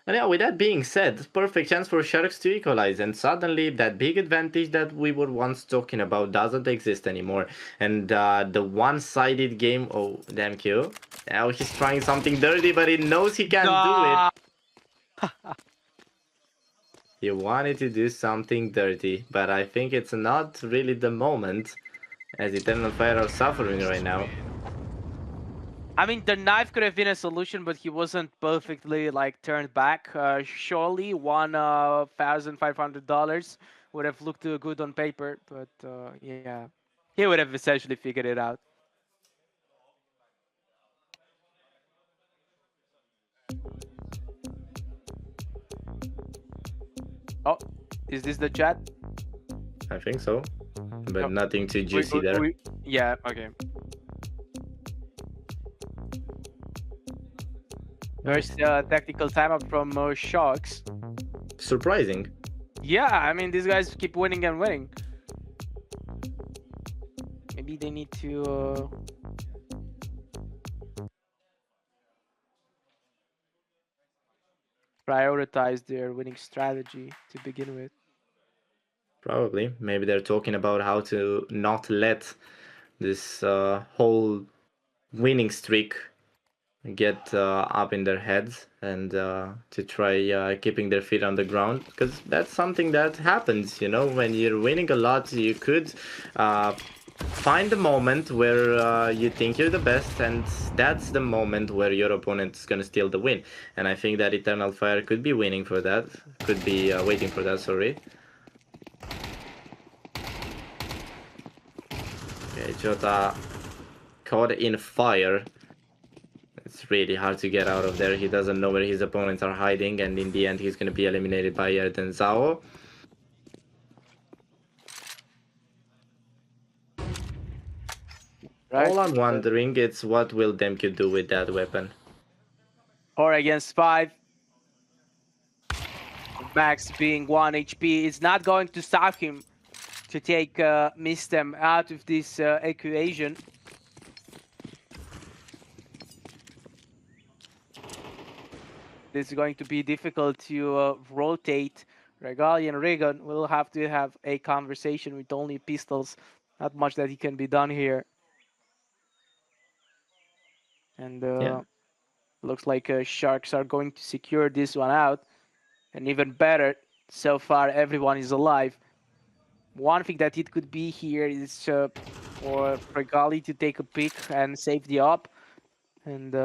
And yeah, with that being said, perfect chance for Sharks to equalize, and suddenly that big advantage that we were once talking about doesn't exist anymore. And the one-sided game, oh, damn Q. Now he's trying something dirty, but he knows he can't do it. He wanted to do something dirty, but I think it's not really the moment, as Eternal Fire are suffering right now. I mean, the knife could have been a solution, but he wasn't perfectly like turned back. Surely $1,500 would have looked good on paper, but yeah, he would have essentially figured it out. Oh, is this the chat? I think so, but Oh, nothing too juicy there. Yeah, okay. First tactical timeout from Sharks. Surprising. Yeah, I mean, these guys keep winning and winning. Maybe they need to prioritize their winning strategy to begin with. Probably. Maybe they're talking about how to not let this whole winning streak get up in their heads, and to try keeping their feet on the ground, because that's something that happens, you know, when you're winning a lot. You could find the moment where you think you're the best, and that's the moment where your opponent is going to steal the win. And I think that Eternal Fire could be waiting for that, waiting for that, sorry. Okay, Jota caught in fire. It's really hard to get out of there. He doesn't know where his opponents are hiding, and in the end he's going to be eliminated by Erden Zhao. Right. All I'm wondering is what will Demke do with that weapon. 4 against 5. Max being 1 HP is not going to stop him to take Mistem out of this equation. This is going to be difficult to rotate. Regali and Regan will have to have a conversation with only pistols. Not much that he can be done here. And looks like Sharks are going to secure this one out. And even better, so far everyone is alive. One thing that it could be here is for Regali to take a pick and save the op. And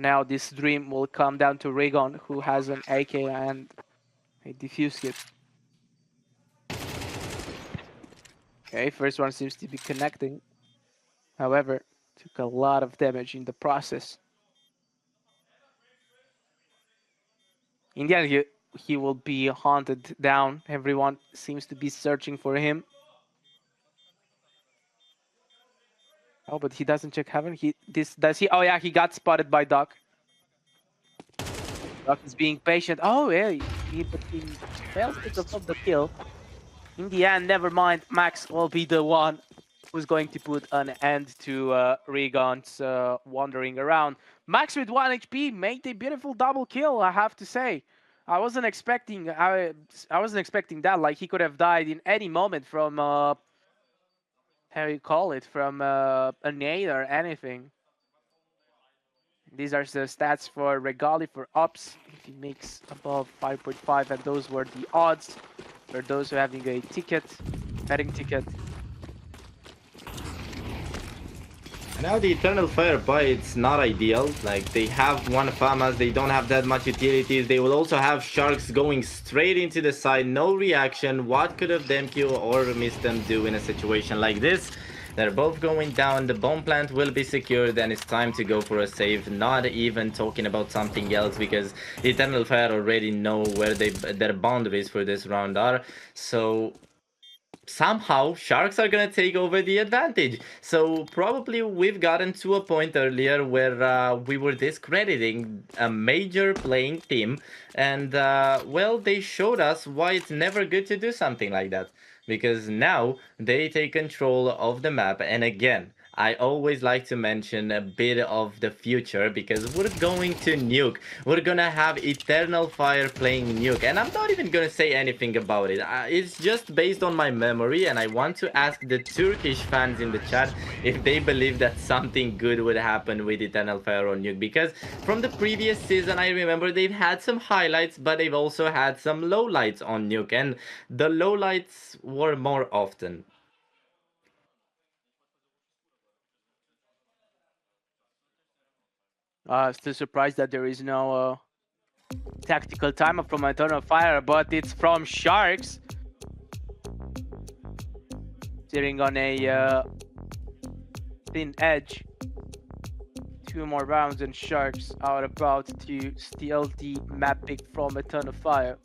now this dream will come down to Regan, who has an AK and a defuse kit. Okay, first one seems to be connecting. However, took a lot of damage in the process. In the end, he will be hunted down. Everyone seems to be searching for him. Oh, but he doesn't check heaven. Does he? Oh yeah, he got spotted by Doc. Doc is being patient. Oh yeah, but he fails to confirm the kill. in the end, never mind, Max will be the one who's going to put an end to Regon's wandering around. Max with 1 HP made a beautiful double kill, I have to say. I wasn't expecting that. Like, he could have died in any moment from how you call it, from a nade or anything. These are the stats for Regali for ups. If he makes above 5.5, and those were the odds for those who are having a ticket, betting ticket. Now the Eternal Fire buy, it's not ideal. Like, they have one FAMAS, they don't have that much utilities. They will also have Sharks going straight into the side, no reaction. What could have Demq or Mistem do in a situation like this? They're both going down, the bomb plant will be secured, and it's time to go for a save. Not even talking about something else, because Eternal Fire already know where their boundaries for this round are. So somehow Sharks are gonna take over the advantage. So probably we've gotten to a point earlier where we were discrediting a major playing team, and well, they showed us why it's never good to do something like that, because now they take control of the map. And again, I always like to mention a bit of the future, because we're going to nuke. We're gonna have Eternal Fire playing nuke, and I'm not even gonna say anything about it. It's just based on my memory, and I want to ask the Turkish fans in the chat if they believe that something good would happen with Eternal Fire on nuke, because from the previous season I remember they've had some highlights, but they've also had some lowlights on nuke, and the lowlights were more often. Still surprised that there is no tactical timer from Eternal Fire, but it's from Sharks. Sitting on a thin edge. 2 more rounds and Sharks are about to steal the map pick from Eternal Fire.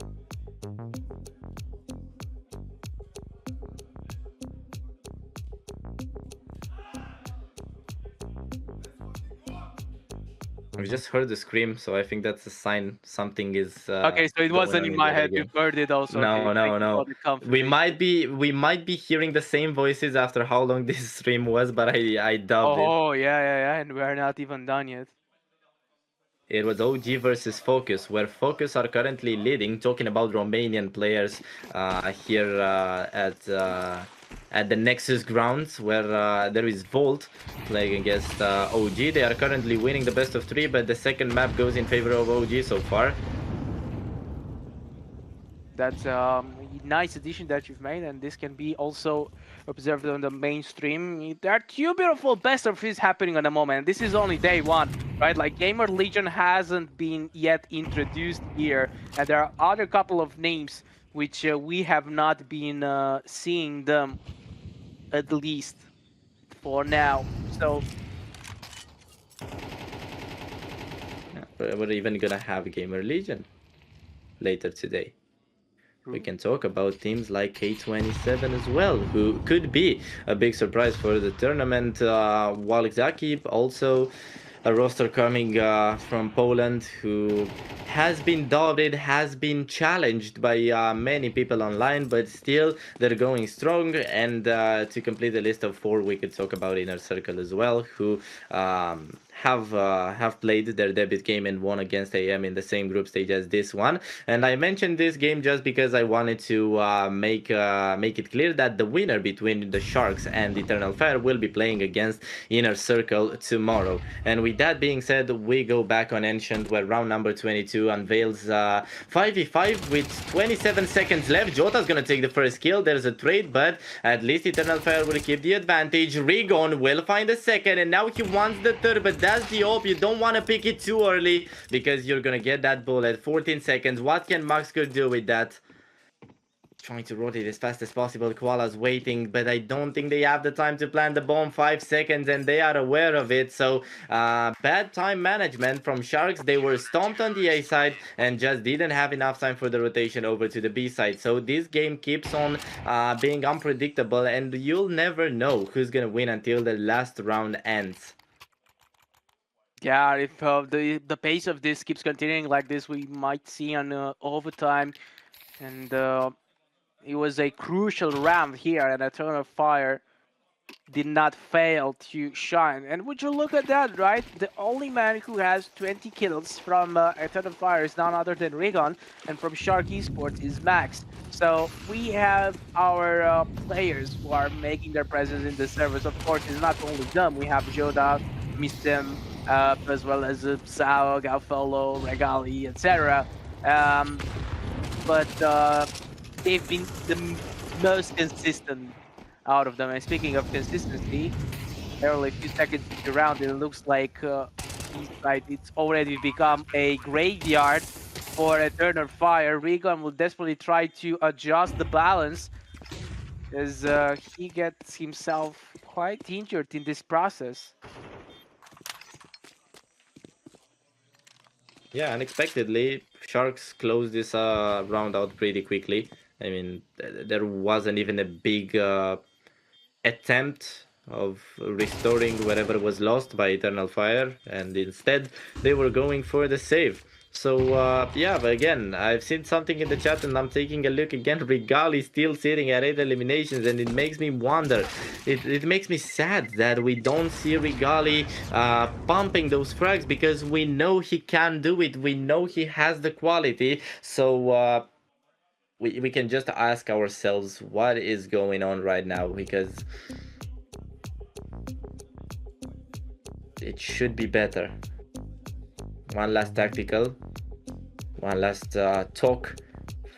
We just heard the scream, so I think that's a sign something is okay, so it going wasn't on in in my the other head. You game. heard it also. No, Okay, no, thank you for no. the We confirmation. might be hearing the same voices after how long this stream was, but I doubt it. Oh, yeah, and we're not even done yet. It was OG versus Focus, where Focus are currently leading. Talking about Romanian players here at the Nexus grounds, where there is Volt playing against OG. They are currently winning the best of 3, but the second map goes in favor of OG so far. That's a nice addition that you've made, and this can be also observed on the mainstream. There are 2 beautiful best of 3s happening at the moment. This is only day 1, right? Like, Gamer Legion hasn't been yet introduced here, and there are other couple of names which we have not been seeing them, at least for now. So we're even gonna have Gamer Legion later today. We can talk about teams like K27 as well, who could be a big surprise for the tournament. While Zaki also a roster coming from Poland, who has been doubted, has been challenged by many people online, but still they're going strong. And to complete the list of 4, we could talk about Inner Circle as well, who have played their debut game and won against AM in the same group stage as this one. And I mentioned this game just because I wanted to make it clear that the winner between the Sharks and Eternal Fire will be playing against Inner Circle tomorrow. And with that being said, we go back on Ancient, where round number 22 unveils 5v5 with 27 seconds left. Jota's gonna take the first kill. There's a trade, but at least Eternal Fire will keep the advantage. Rigon will find the second, and now he wants the third, but that's the hope. You don't want to pick it too early, because you're gonna get that bullet. 14 seconds. What can Max could do with that? Trying to rotate as fast as possible. Koala's waiting, but I don't think they have the time to plant the bomb. 5 seconds, and they are aware of it. So bad time management from Sharks. They were stomped on the A side and just didn't have enough time for the rotation over to the B side. So this game keeps on being unpredictable, and you'll never know who's gonna win until the last round ends. yeah, if the pace of this keeps continuing like this, we might see an overtime. And it was a crucial round here, and Eternal Fire did not fail to shine. And would you look at that, right? The only man who has 20 kills from Eternal Fire is none other than Rigon, and from Shark Esports is Max. So we have our players who are making their presence in the servers. Of course, it's not only them. We have Joda, Mistem, as well as Sao, Galfolo, Regali, etc. But they've been the most consistent out of them. And speaking of consistency, barely a few seconds into the round, it looks like Eastside, it's already become a graveyard for Eternal Fire. Regan will desperately try to adjust the balance as he gets himself quite injured in this process. Yeah, unexpectedly, Sharks closed this round out pretty quickly. I mean, there wasn't even a big attempt of restoring whatever was lost by Eternal Fire, and instead they were going for the save. So yeah, but again, I've seen something in the chat and I'm taking a look again. Regali still sitting at 8 eliminations, and it makes me wonder. It makes me sad that we don't see Regali pumping those frags, because we know he can do it. We know he has the quality. So we can just ask ourselves what is going on right now, because it should be better. One last tactical, one last talk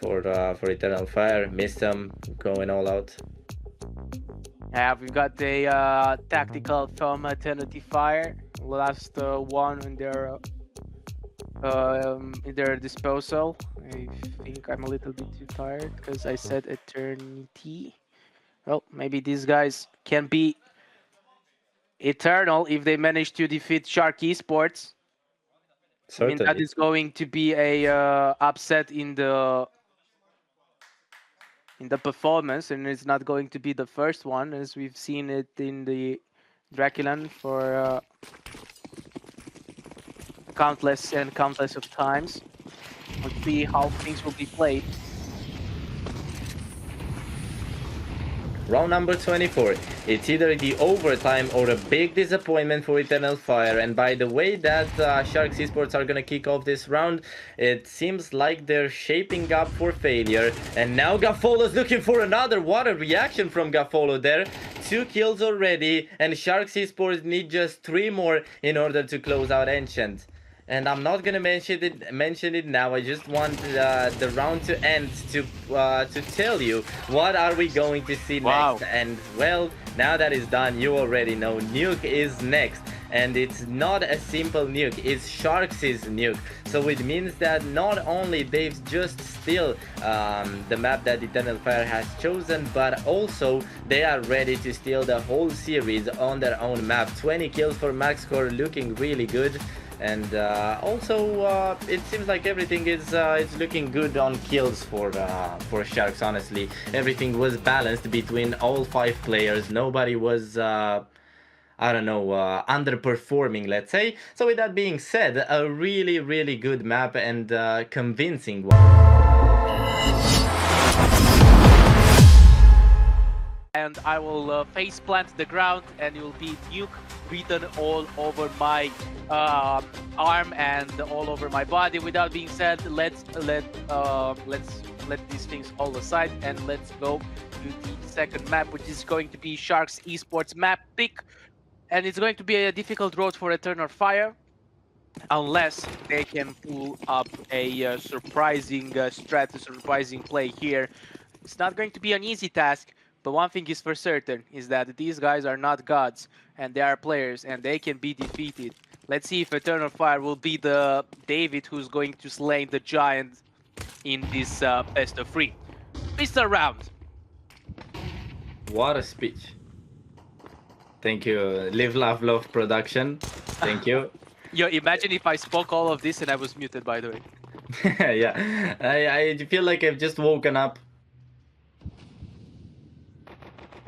for Eternal Fire. Missed them going all out. Yeah, we've got a tactical from Eternity Fire. Last one in their disposal. I think I'm a little bit too tired because I said Eternity. Well, maybe these guys can be eternal if they manage to defeat Shark Esports. I mean, that Certainly. is going to be a upset in the performance, and it's not going to be the first one, as we've seen it in the DraculaN for countless and countless of times. Let's see how things will be played. Round number 24. It's either the overtime or a big disappointment for Eternal Fire. And by the way that Sharks Esports are gonna kick off this round, it seems like they're shaping up for failure. And now Gaffolo's looking for another. What a reaction from Gaffolo there. 2 kills already, and Sharks Esports need just 3 more in order to close out Ancient. And I'm not gonna mention it now. I just want the round to end to tell you what are we going to see next. And well, now that is done, you already know Nuke is next. And it's not a simple nuke, it's Sharks' nuke. So it means that not only they've just steal the map that Eternal Fire has chosen, but also they are ready to steal the whole series on their own map. 20 kills for max score, looking really good. And also it seems like everything is looking good on kills for Sharks. Honestly, everything was balanced between all 5 players. Nobody was I don't know, underperforming, let's say. So with that being said, a really, really good map and convincing one. And I will face plant the ground, and it will be Nuke written all over my arm and all over my body. With that being said, let's let these things all aside, and let's go to the second map, which is going to be Sharks Esports map pick. And it's going to be a difficult road for Eternal Fire, unless they can pull up a surprising strat, a surprising play here. It's not going to be an easy task, but one thing is for certain, is that these guys are not gods, and they are players, and they can be defeated. Let's see if Eternal Fire will be the David who's going to slay the giant in this best of 3. Mr. Round. What a speech. Thank you. Live, Laugh, Love production. Thank you. Yo, imagine if I spoke all of this and I was muted, by the way. Yeah, I feel like I've just woken up.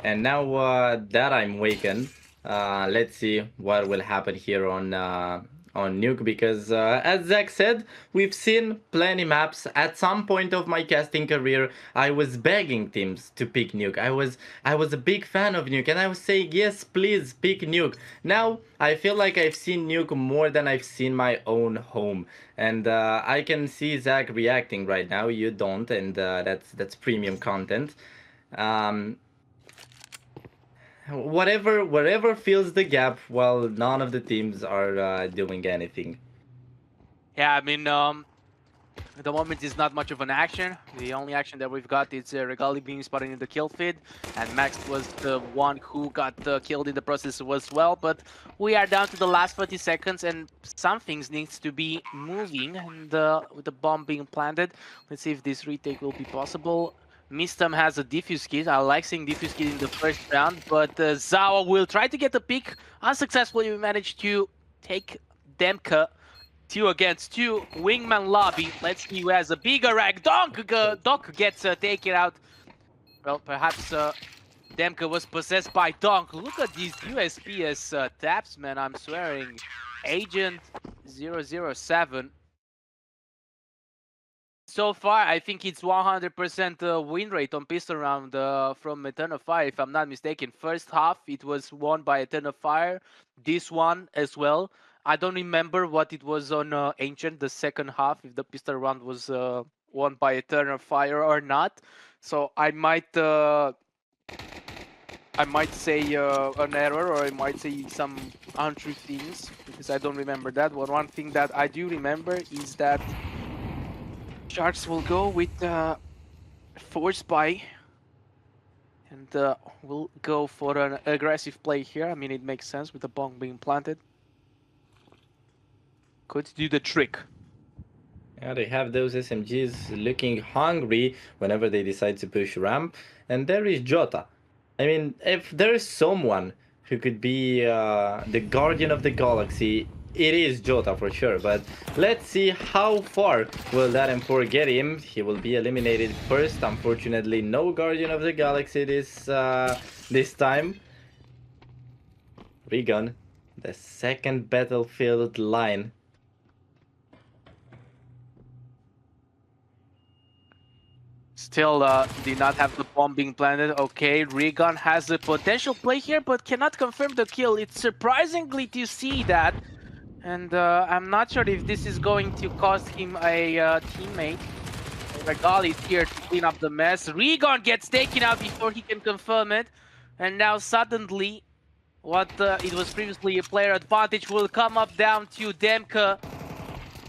And now that I'm wakened, let's see what will happen here on on Nuke because, as Zach said, we've seen plenty maps. At some point of my casting career, I was begging teams to pick Nuke. I was a big fan of Nuke, and I was saying, yes, please pick Nuke. Now I feel like I've seen Nuke more than I've seen my own home, and I can see Zach reacting right now. You don't, and that's premium content. Um, whatever fills the gap while none of the teams are doing anything. Yeah, I mean, at the moment, it's not much of an action. The only action that we've got is Regali being spotted in the kill feed, and Max was the one who got killed in the process as well. But we are down to the last 30 seconds, and some things needs to be moving. And with the bomb being planted, let's see if this retake will be possible. Mistam has a defuse kit. I like seeing defuse kit in the first round, but Zawa will try to get the pick. Unsuccessfully, we managed to take Demka 2 against 2, Wingman lobby. Let's see who has a bigger rack. Donk gets taken out. Well, perhaps Demka was possessed by Donk. Look at these USPS taps, man. I'm swearing. Agent 007. So far, I think it's 100% win rate on pistol round from Eternal Fire, if I'm not mistaken. First half, it was won by Eternal Fire. This one as well. I don't remember what it was on Ancient, the second half, if the pistol round was won by Eternal Fire or not. So I might say an error, or I might say some untrue things, because I don't remember that. But one thing that I do remember is that Sharks will go with Force Spy, and we'll go for an aggressive play here. I mean, it makes sense with the bomb being planted. Could do the trick. Yeah, they have those SMGs looking hungry whenever they decide to push ramp. And there is Jota. I mean, if there is someone who could be the guardian of the galaxy, it is Jota for sure. But let's see how far will that M4 get him. He will be eliminated first. Unfortunately, no guardian of the galaxy this time. Regan, the second battlefield line. Still did not have the bomb being planted. Okay, Regan has a potential play here, but cannot confirm the kill. It's surprisingly to see that. And I'm not sure if this is going to cost him a teammate. Regali is here to clean up the mess. Regan gets taken out before he can confirm it. And now suddenly, what it was previously a player advantage will come up down to Demka.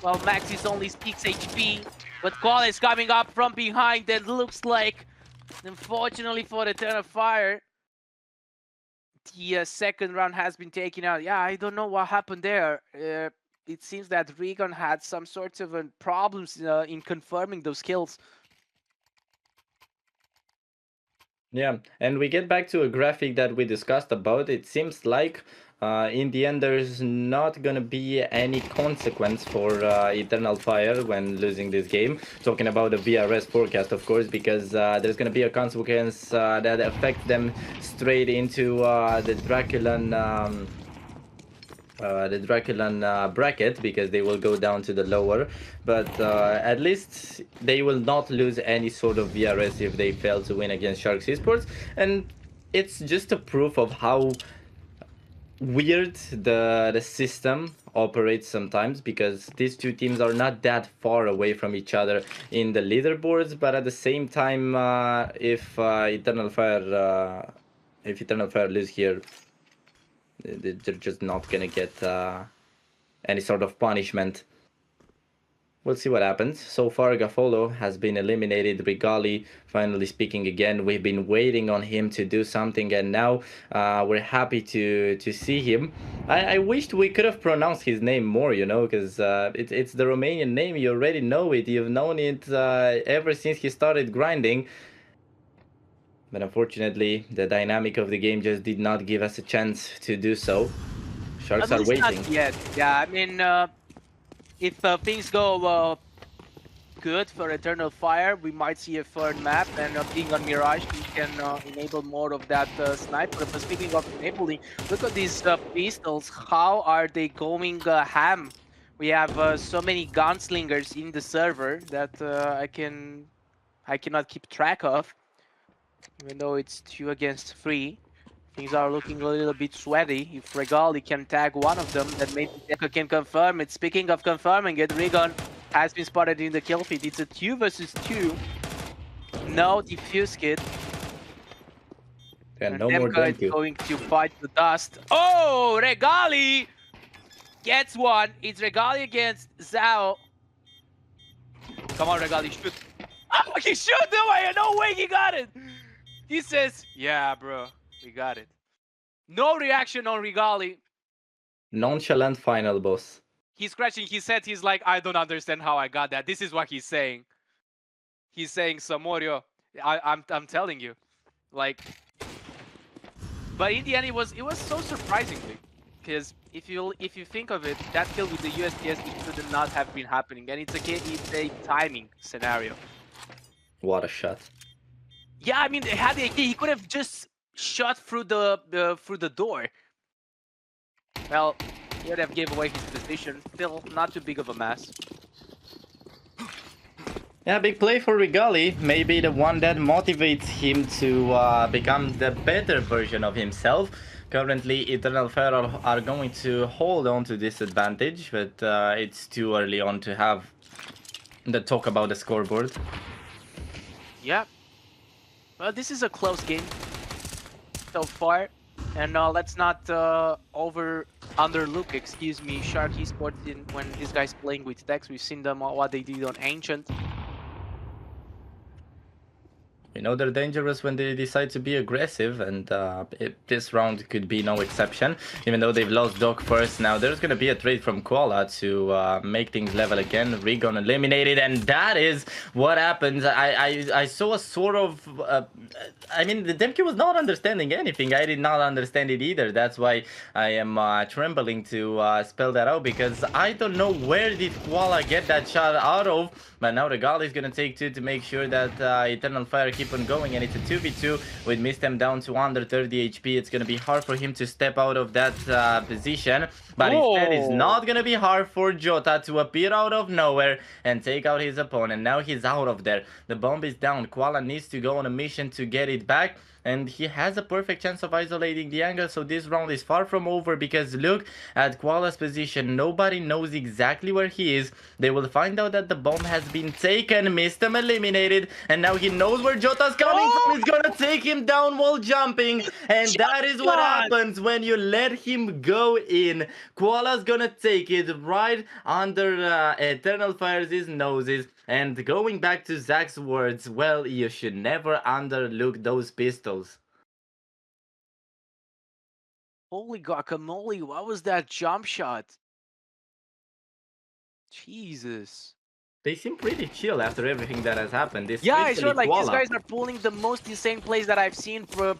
Well, Max is only 6 HP. But Qual is coming up from behind, and looks like, unfortunately for the Eternal Fire, the second round has been taken out. Yeah, I don't know what happened there. It seems that Regan had some sorts of problems in confirming those kills. Yeah, and we get back to a graphic that we discussed about. It seems like in the end there's not gonna be any consequence for Eternal Fire when losing this game. Talking about the VRS forecast, of course, because there's gonna be a consequence that affects them straight into the DraculaN bracket, because they will go down to the lower, but at least they will not lose any sort of VRS if they fail to win against Sharks Esports. And it's just a proof of how weird the system operates sometimes, because these two teams are not that far away from each other in the leaderboards, but at the same time, if Eternal Fire lose here, they're just not gonna get any sort of punishment. We'll see what happens. So far, Gaffolo has been eliminated. Regali, finally speaking again, we've been waiting on him to do something, and now we're happy to see him. I wished we could have pronounced his name more, you know, because it's the Romanian name. You already know it. You've known it ever since he started grinding. But unfortunately, the dynamic of the game just did not give us a chance to do so. Sharks are waiting. Not yet. Yeah, I mean, if things go good for Eternal Fire. We might see a third map, and being on Mirage, we can enable more of that sniper. But speaking of enabling, look at these pistols. How are they going ham? We have so many gunslingers in the server that I cannot keep track of, even though it's 2 against 3. Things are looking a little bit sweaty. If Regali can tag one of them, then maybe Deco can confirm it. Speaking of confirming it, Rigon has been spotted in the kill feed. It's a 2 versus 2. No defuse kit. Yeah, And no more Demka is Demku. going to fight the dust. Oh, Regali gets one. It's Regali against Zhao. Come on, Regali, shoot. Oh, he shoot! No way he got it! He says, yeah, bro, we got it. No reaction on Regali. Nonchalant final, boss. He's scratching his head. He's like, I don't understand how I got that. This is what he's saying. He's saying, Samorio, I'm telling you. Like, but in the end, it was so surprisingly. Because if you think of it, that kill with the USPS, it should not have been happening. And it's a timing scenario. What a shot. Yeah, I mean, had the AK, he could have just shot through the door. Well, he would have gave away his position. Still, not too big of a mess. Yeah, big play for Regali. Maybe the one that motivates him to become the better version of himself. Currently, Eternal Fire are going to hold on to this advantage, but it's too early on to have the talk about the scoreboard. Yeah. Well, this is a close game so far, and let's not underlook, excuse me, Shark Esports when this guy's playing with Dex. We've seen them what they did on Ancient. We know they're dangerous when they decide to be aggressive, and this round could be no exception. Even though they've lost Doc first, now there's going to be a trade from Koala to make things level again. Rigon eliminated, and that is what happens. I saw a sort of... I mean, the Demke was not understanding anything. I did not understand it either. That's why I am trembling to spell that out, because I don't know where did Koala get that shot out of. But now Regali is going to take 2 to make sure that Eternal Fire keep on going, and it's a 2v2 with Mistem down to under 30 HP. It's going to be hard for him to step out of that position, but instead it's not going to be hard for Jota to appear out of nowhere and take out his opponent. Now he's out of there. The bomb is down. Koala needs to go on a mission to get it back, and he has a perfect chance of isolating the angle. So this round is far from over, because look at Koala's position. Nobody knows exactly where he is. They will find out that the bomb has been taken. Mistem eliminated, and now he knows where Jota's coming from. He's gonna take him down while jumping, and that is what happens when you let him go in. Koala's gonna take it right under Eternal Fire's noses. And going back to Zach's words, well, you should never underlook those pistols. Holy guacamole, what was that jump shot? Jesus. They seem pretty chill after everything that has happened. Yeah, sure, like Koala. these guys are pulling the most insane plays that I've seen for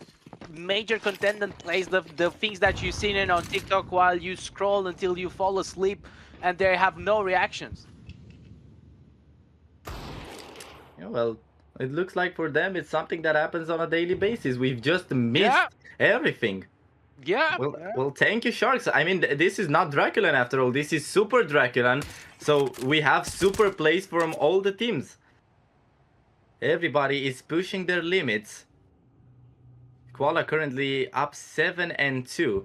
major contendant plays, the things that you've seen on TikTok while you scroll until you fall asleep, and they have no reactions. Yeah, well, it looks like for them it's something that happens on a daily basis. We've just missed everything. Yeah. Well, thank you, Sharks. I mean, this is not DraculaN after all. This is Super DraculaN. So we have super plays from all the teams. Everybody is pushing their limits. Koala currently up 7-2.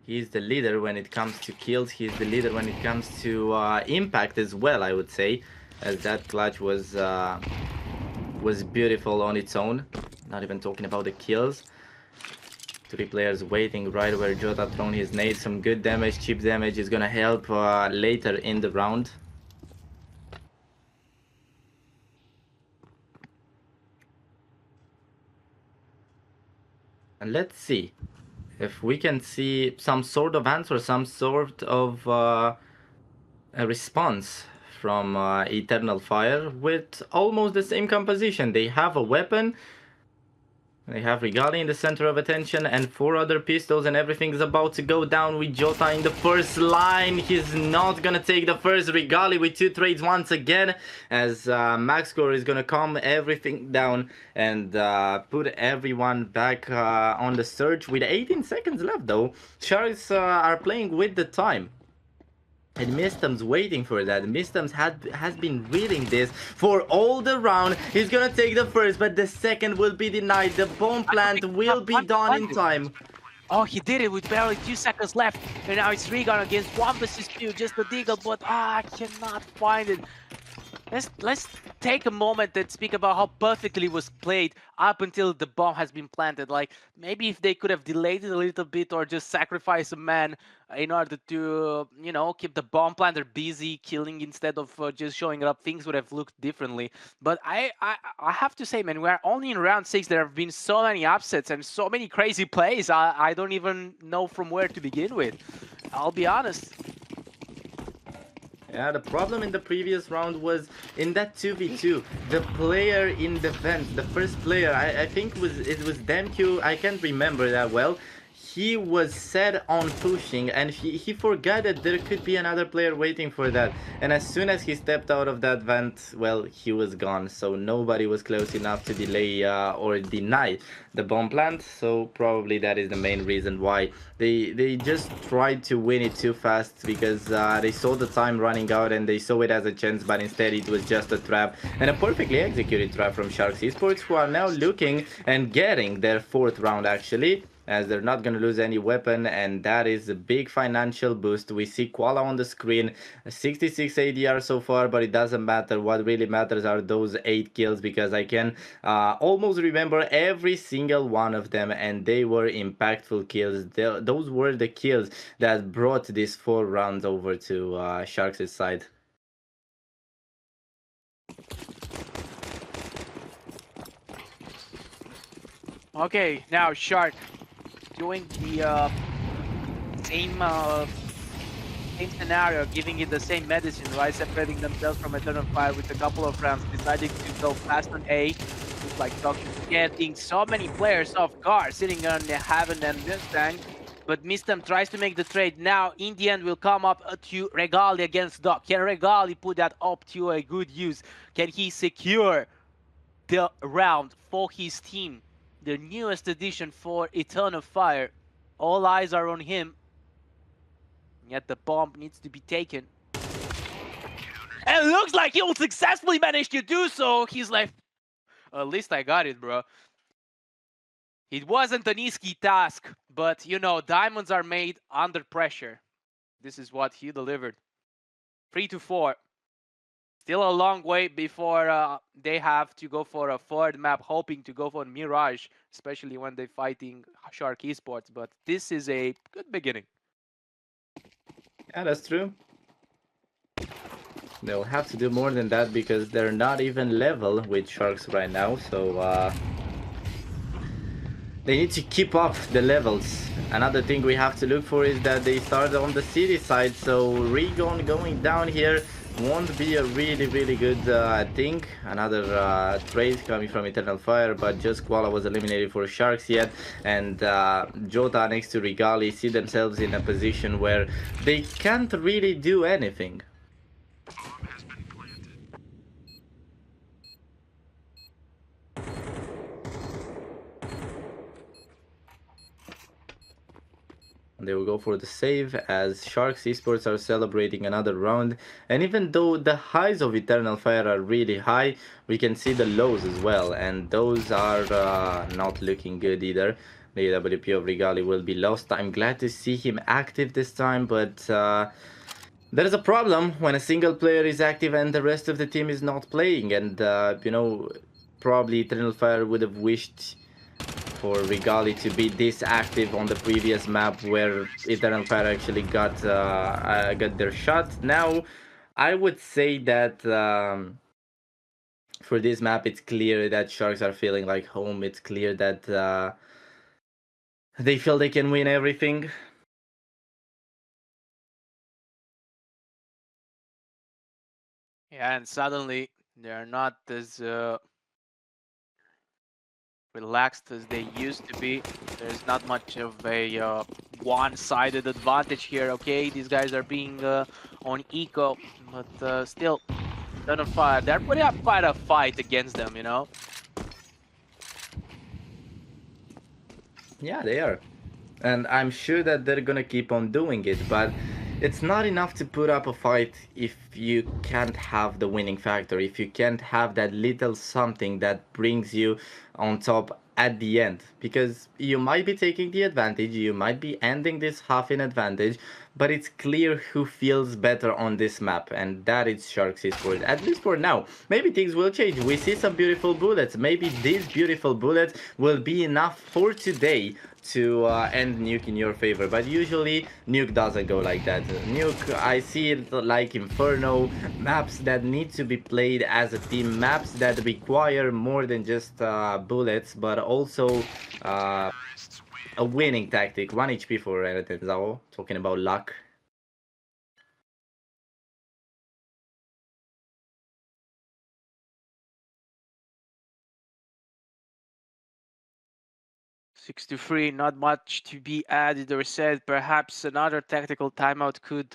He's the leader when it comes to kills. He's the leader when it comes to impact as well, I would say, as that clutch was beautiful on its own. Not even talking about the kills. 3 players waiting right where Jota thrown his nade. Some good damage, cheap damage is gonna help later in the round. And let's see if we can see some sort of answer, some sort of a response from Eternal Fire with almost the same composition. They have a weapon. They have Regali in the center of attention and 4 other pistols, and everything's about to go down with Jota in the first line. He's not gonna take the first. Regali with 2 trades once again, as Maxcore is gonna calm everything down and put everyone back on the search with 18 seconds left though. Sharks are playing with the time. And Mistom's waiting for that. Mistom's has been reading this for all the round. He's gonna take the first, but the second will be denied. The bomb plant will be done in time. Oh, he did it with barely 2 seconds left. And now it's Regan against 1 versus 2. Just the deagle, but I cannot find it. Let's take a moment and speak about how perfectly it was played up until the bomb has been planted. Like, maybe if they could have delayed it a little bit or just sacrifice a man in order to, you know, keep the bomb planter busy killing instead of just showing up, things would have looked differently. But I have to say, man, we're only in round 6. There have been so many upsets and so many crazy plays. I don't even know from where to begin with. I'll be honest. Yeah, the problem in the previous round was in that 2v2, the player in the vent, the first player, I think it was DamQ, I can't remember that well. He was set on pushing and he forgot that there could be another player waiting for that. And as soon as he stepped out of that vent, well, he was gone. So nobody was close enough to delay or deny the bomb plant. So probably that is the main reason why they just tried to win it too fast, because they saw the time running out and they saw it as a chance, but instead it was just a trap, and a perfectly executed trap from Sharks Esports, who are now looking and getting their 4th round actually, as they're not going to lose any weapon, and that is a big financial boost. We see Koala on the screen, 66 ADR so far, but it doesn't matter. What really matters are those 8 kills, because I can almost remember every single one of them, and they were impactful kills. Those were the kills that brought these 4 rounds over to Sharks' side. Okay, now Shark doing the same scenario, giving it the same medicine, right? Separating themselves from Eternal Fire with a couple of rounds, deciding to go fast on A. Looks like Doc getting so many players off guard, sitting on the Heaven and Mustang. But Mistam tries to make the trade now. In the end, will come up to Regali against Doc. Can Regali put that up to a good use? Can he secure the round for his team? The newest addition for Eternal Fire. All eyes are on him. Yet the bomb needs to be taken. And it looks like he will successfully manage to do so. He's like, at least I got it, bro. It wasn't an easy task, but you know, diamonds are made under pressure. This is what he delivered. 3-4. Still a long way before they have to go for a 3rd map, hoping to go for Mirage, especially when they're fighting Shark Esports. But this is a good beginning. Yeah, that's true. They'll have to do more than that, because they're not even level with Sharks right now, so they need to keep up the levels. Another thing we have to look for is that they start on the city side, so Regon going down here won't be a really good thing. Another trade coming from Eternal Fire, but just Koala was eliminated for Sharks yet, and Jota next to Regali see themselves in a position where they can't really do anything. They will go for the save, as Sharks Esports are celebrating another round. And even though the highs of Eternal Fire are really high, we can see the lows as well, and those are not looking good either. The AWP of Regali will be lost. I'm glad to see him active this time, but there is a problem when a single player is active and the rest of the team is not playing. And you know, probably Eternal Fire would have wished for Regali to be this active on the previous map, where Eternal Fire actually got their shot. Now, I would say that for this map, it's clear that Sharks are feeling like home. It's clear that they feel they can win everything. Yeah, and suddenly they're not as relaxed as they used to be. There's not much of a one-sided advantage here. Okay, these guys are being on eco, but still, Eternal Fire. They're putting up quite a fight against them, you know. Yeah, they are. And I'm sure that they're gonna keep on doing it, but it's not enough to put up a fight if you can't have the winning factor, if you can't have that little something that brings you on top at the end. Because you might be taking the advantage, you might be ending this half in advantage, but it's clear who feels better on this map, and that is Sharks Esports, at least for now. Maybe things will change. We see some beautiful bullets. Maybe these beautiful bullets will be enough for today to end Nuke in your favor, but usually Nuke doesn't go like that. Nuke, I see it like Inferno, maps that need to be played as a team, maps that require more than just bullets, but also a winning tactic. 1 HP for Zao, talking about luck. 63, not much to be added or said. Perhaps another tactical timeout could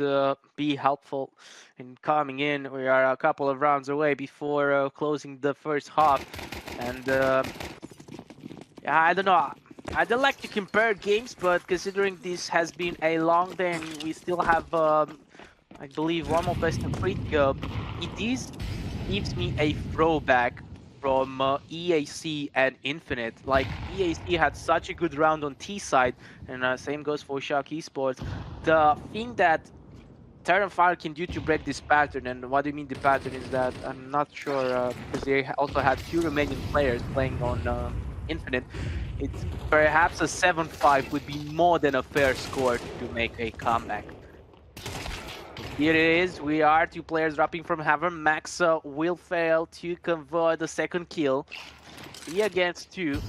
be helpful in coming in. We are a couple of rounds away before closing the first half. And yeah, I don't know. I don't like to compare games, but considering this has been a long day and we still have, I believe, one more best of 3 to go, gives me a throwback from EAC and Infinite. Like, EAC had such a good round on T side, and same goes for Shark Esports. The thing that Terran Fire can do to break this pattern, and what do you mean the pattern is that I'm not sure, because they also had 2 Romanian players playing on Infinite. It's perhaps a 7-5 would be more than a fair score to make a comeback. Here it is. We are 2 players dropping from heaven. Max will fail to convert the second kill. 3 against 2.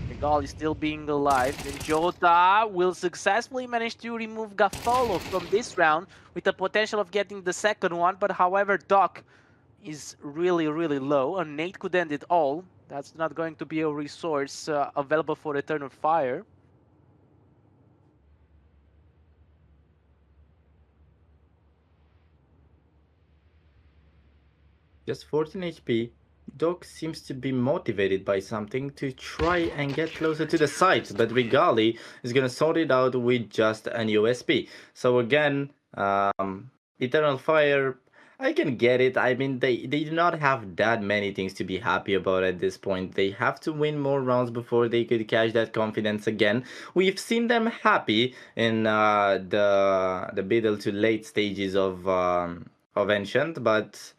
Regal is still being alive. And Jota will successfully manage to remove Gaffolo from this round with the potential of getting the second one. But however, Doc is really, really low. And Nate could end it all. That's not going to be a resource available for Eternal Fire. Just 14 HP. Doc seems to be motivated by something to try and get closer to the site, but Rigali is gonna sort it out with just an USP. So again, Eternal Fire, I can get it. I mean, they do not have that many things to be happy about at this point. They have to win more rounds before they could catch that confidence again. We've seen them happy in the middle to late stages of Ancient, but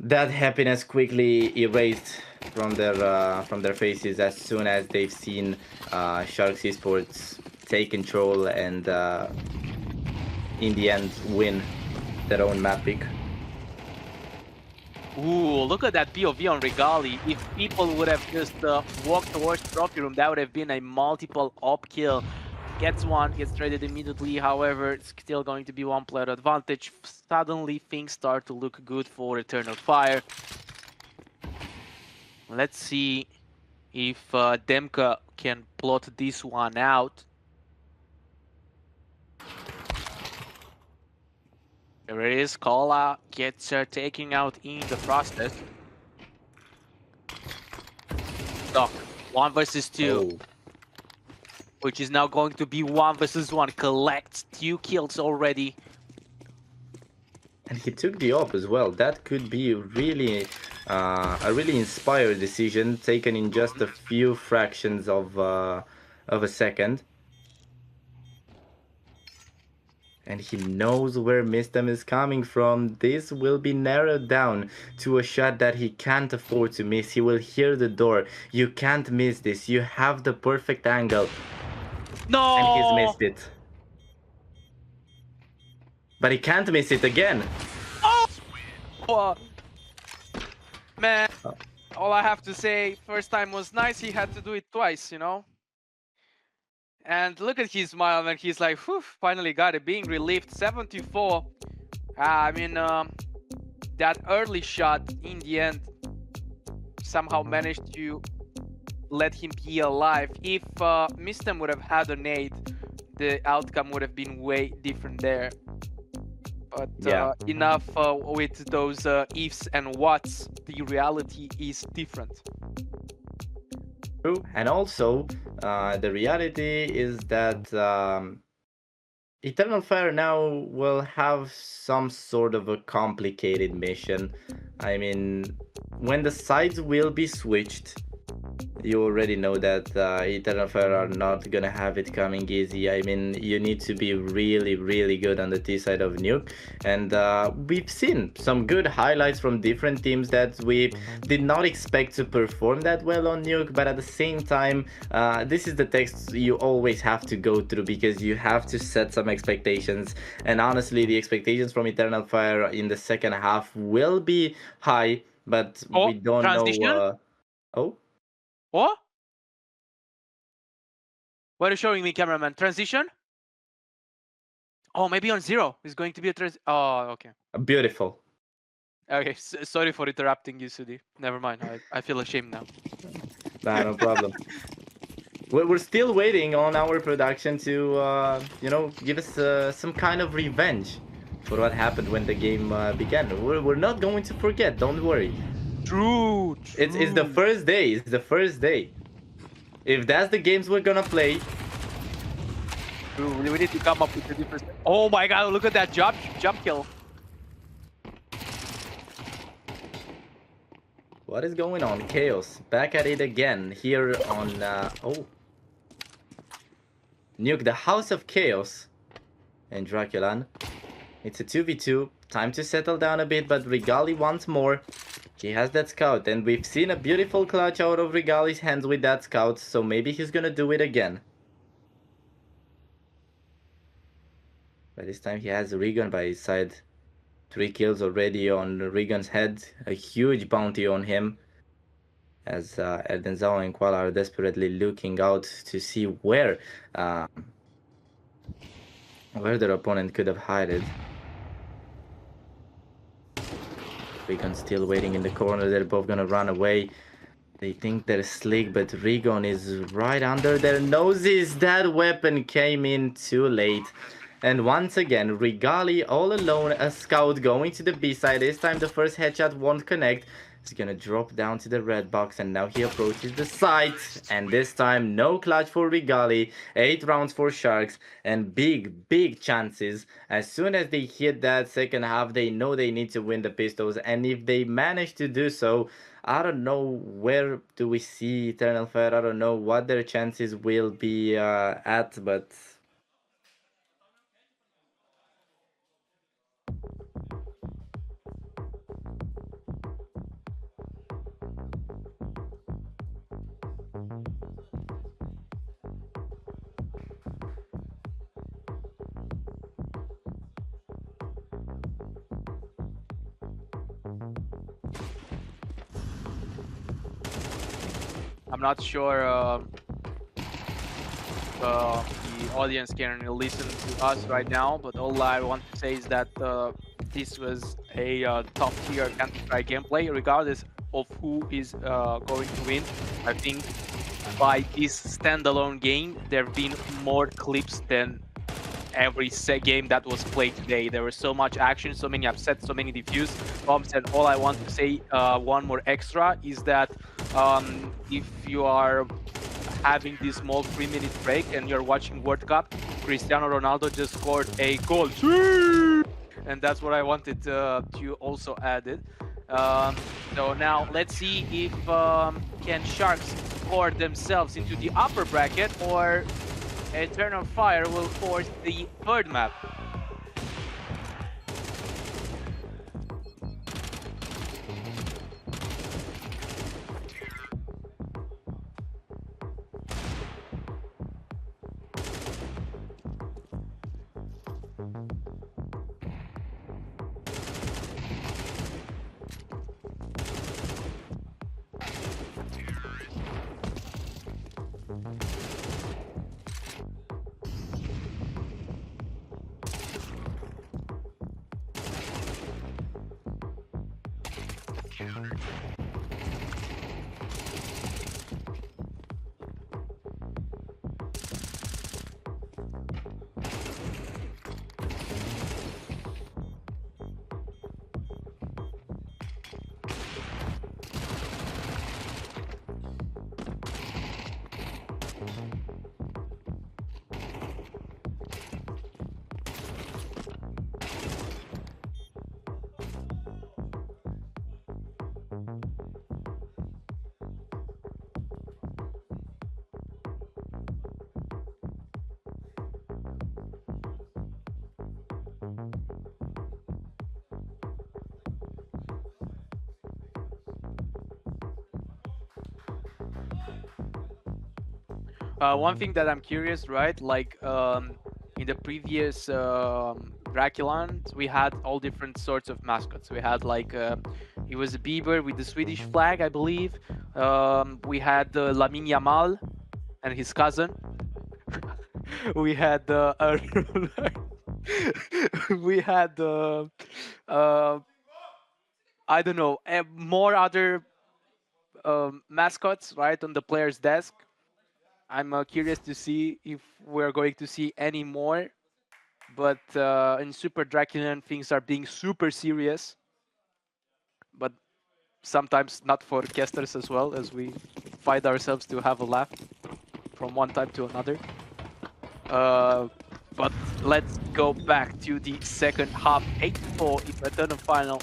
that happiness quickly erased from their faces as soon as they've seen Sharks Esports take control and in the end win their own map pick. Ooh, look at that POV on Regali. If people would have just walked towards trophy room, that would have been a multiple op kill. Gets one, gets traded immediately. However, it's still going to be one player advantage. Suddenly, things start to look good for Eternal Fire. Let's see if Demka can plot this one out. There it is. Kola gets taking out in the process. Doc, 1 versus 2. Oh. Which is now going to be 1 versus 1. Collects 2 kills already. And he took the op as well. That could be really a really inspired decision taken in just a few fractions of a second. And he knows where Mistem is coming from. This will be narrowed down to a shot that he can't afford to miss. He will hear the door. You can't miss this. You have the perfect angle. No! And he's missed it. But he can't miss it again. Oh! Man, all I have to say, first time was nice. He had to do it twice, you know? And look at his smile when he's like, whew, finally got it. Being relieved, 74. I mean, that early shot in the end somehow managed to let him be alive. If Mistem would have had a nade, the outcome would have been way different there. But Yeah. enough with those ifs and whats. The reality is different. True. And also, the reality is that Eternal Fire now will have some sort of a complicated mission. I mean, when the sides will be switched, you already know that Eternal Fire are not gonna have it coming easy. I mean, you need to be really, really good on the T side of Nuke. And we've seen some good highlights from different teams that we did not expect to perform that well on Nuke. But at the same time, this is the text you always have to go through because you have to set some expectations. And honestly, the expectations from Eternal Fire in the second half will be high, but we don't Transition? know. Oh? What? What are you showing me, cameraman? Transition? Oh, maybe on 0. It's going to be a Oh, okay. Beautiful. Okay, sorry for interrupting you, Sudi. Never mind. I feel ashamed now. Nah, no problem. We're still waiting on our production to, give us some kind of revenge for what happened when the game began. We're not going to forget. Don't worry. True. It's the first day. It's the first day. If that's the games we're gonna play. True. We need to come up with a different. Oh my god! Look at that jump kill. What is going on? Chaos back at it again here on Nuke, the House of Chaos, and DraculaN. It's a 2v2. Time to settle down a bit, but Rigali wants more. He has that scout, and we've seen a beautiful clutch out of Rigali's hands with that scout, so maybe he's gonna do it again. But this time he has Regan by his side. 3 kills already on Regan's head. A huge bounty on him. As Erdenzao and Koala are desperately looking out to see where their opponent could have hidden. Regan still waiting in the corner. They're both gonna run away. They think they're slick, but Regan is right under their noses. That weapon came in too late. And once again, Rigali all alone, a scout going to the B side. This time the first headshot won't connect. He's gonna drop down to the red box, and now he approaches the site. And this time, no clutch for Rigali. 8 rounds for Sharks, and big chances. As soon as they hit that second half, they know they need to win the pistols. And if they manage to do so, I don't know where do we see Eternal Fire. I don't know what their chances will be at, but I'm not sure the audience can listen to us right now, but all I want to say is that this was a top tier Counter-Strike gameplay, regardless of who is going to win. I think by this standalone game, there have been more clips than every game that was played today. There was so much action, so many upsets, so many defuse bombs, and all I want to say, one more extra, is that if you are having this small 3-minute break and you're watching World Cup, Cristiano Ronaldo just scored a goal. And that's what I wanted to also add it. So now let's see if can Sharks score themselves into the upper bracket, or Eternal Fire will force the third map. One thing that I'm curious, right? Like in the previous DraculaN, we had all different sorts of mascots. We had like it was a beaver with the Swedish flag, I believe. We had Lamine Yamal and his cousin. We had we had uh, I don't know, more other mascots, right, on the player's desk. I'm curious to see if we're going to see any more. But in Super DraculaN, things are being super serious. But sometimes not for casters as well, as we find ourselves to have a laugh from one time to another. But let's go back to the second half. 8-4 if Eternal Final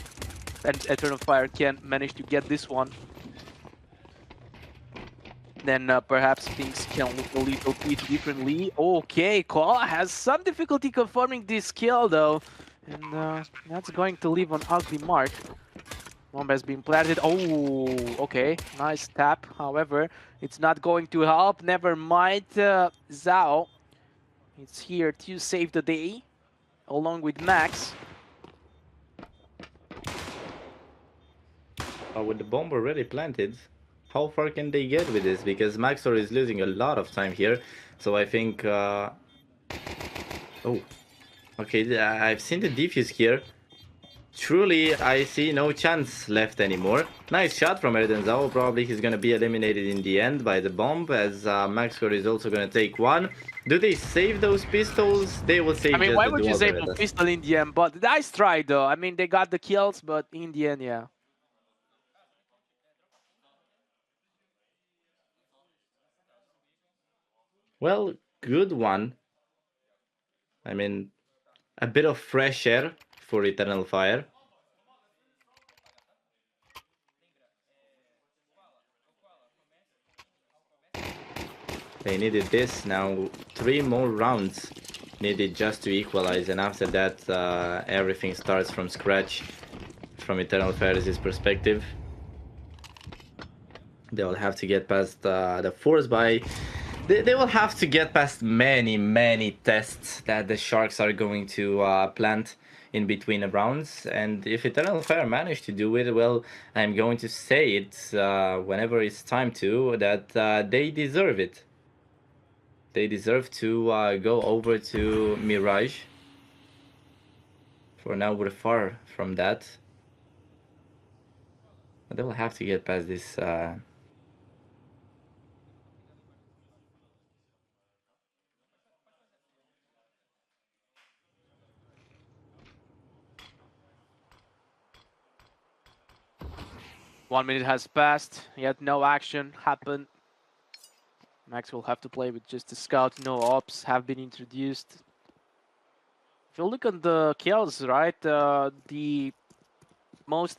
and Eternal Fire can manage to get this one. Then perhaps things can look a little bit differently. Okay, Koala has some difficulty confirming this kill though. And that's going to leave an ugly mark. Bomb has been planted. Oh, okay, nice tap. However, it's not going to help. Never mind. Zhao, it's here to save the day, along with Max. With the bomb already planted, how far can they get with this? Because Maxor is losing a lot of time here. So I think... Oh, okay, I've seen the defuse here. Truly, I see no chance left anymore. Nice shot from Erdenzao. Probably he's going to be eliminated in the end by the bomb, as Maxor is also going to take one. Do they save those pistols? They will save. I mean, just why the would you dual save a Berettas. pistol in the end? But nice try though. I mean, they got the kills, but in the end, yeah. Well, good one. I mean, a bit of fresh air for Eternal Fire. They needed this. Now 3 more rounds needed just to equalize, and after that everything starts from scratch from Eternal Fire's perspective. They will have to get past the force by... They will have to get past many tests that the Sharks are going to plant in between the rounds. And if Eternal Fire manage to do it, well, I'm going to say it whenever it's time to, that they deserve it. They deserve to go over to Mirage. For now, we're far from that. But they will have to get past this... 1 minute has passed, yet no action happened. Max will have to play with just a scout. No ops have been introduced. If you look at the kills, right, the most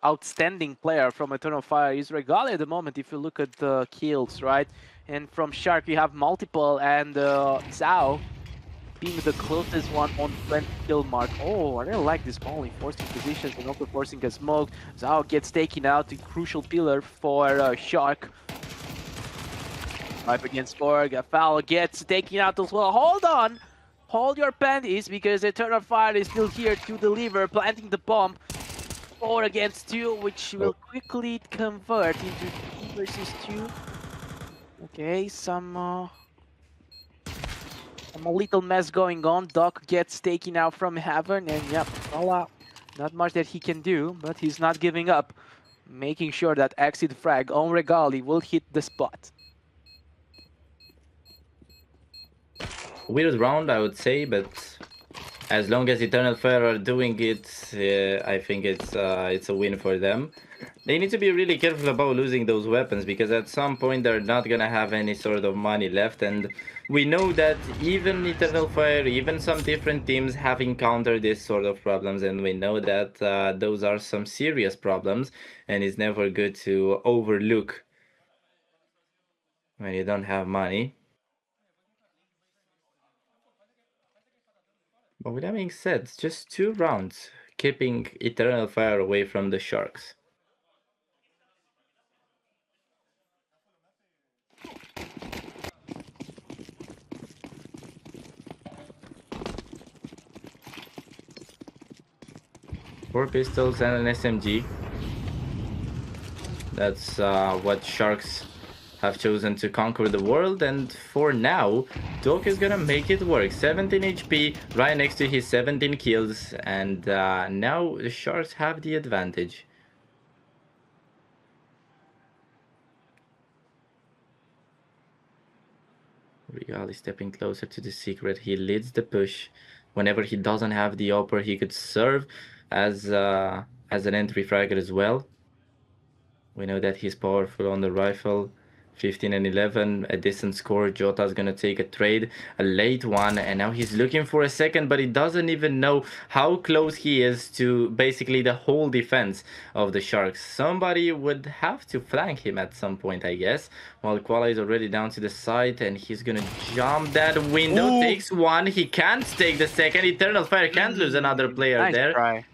outstanding player from Eternal Fire is Regali at the moment. If you look at the kills, right, and from Shark you have multiple, and Zhao being the closest one on 20 kill mark. Oh, I really like this Molly, forcing positions and also forcing a smoke. Zhao gets taken out, the crucial pillar for Shark. Five against Borg, a foul gets taken out as well. Hold on! Hold your panties, because Eternal Fire is still here to deliver, planting the bomb. 4 against 2, which will quickly convert into 3 versus 2. Okay, some a little mess going on. Doc gets taken out from Heaven, and yep, voila. Not much that he can do, but he's not giving up. Making sure that exit frag on Regali will hit the spot. Weird round, I would say, but As long as Eternal Fire are doing it, I think it's a win for them. They need to be really careful about losing those weapons, because at some point they're not gonna have any sort of money left, and we know that even Eternal Fire, even some different teams have encountered this sort of problems, and we know that those are some serious problems, and it's never good to overlook when you don't have money. But with that being said, just 2 rounds, keeping Eternal Fire away from the Sharks. Four pistols and an SMG. That's what Sharks have chosen to conquer the world, and for now, Doc is gonna make it work. 17 HP, right next to his 17 kills, and now the Sharks have the advantage. Real is stepping closer to the secret. He leads the push. Whenever he doesn't have the upper, he could serve as an entry fragger as well. We know that he's powerful on the rifle. 15 and 11, a decent score. Jota's gonna take a trade, a late one, and now he's looking for a second, but he doesn't even know how close he is to basically the whole defense of the Sharks. Somebody would have to flank him at some point, I guess. While Koala is already down to the side, and he's gonna jump that window. Ooh. Takes one, he can't take the second. Eternal Fire can't lose another player Nice there. try.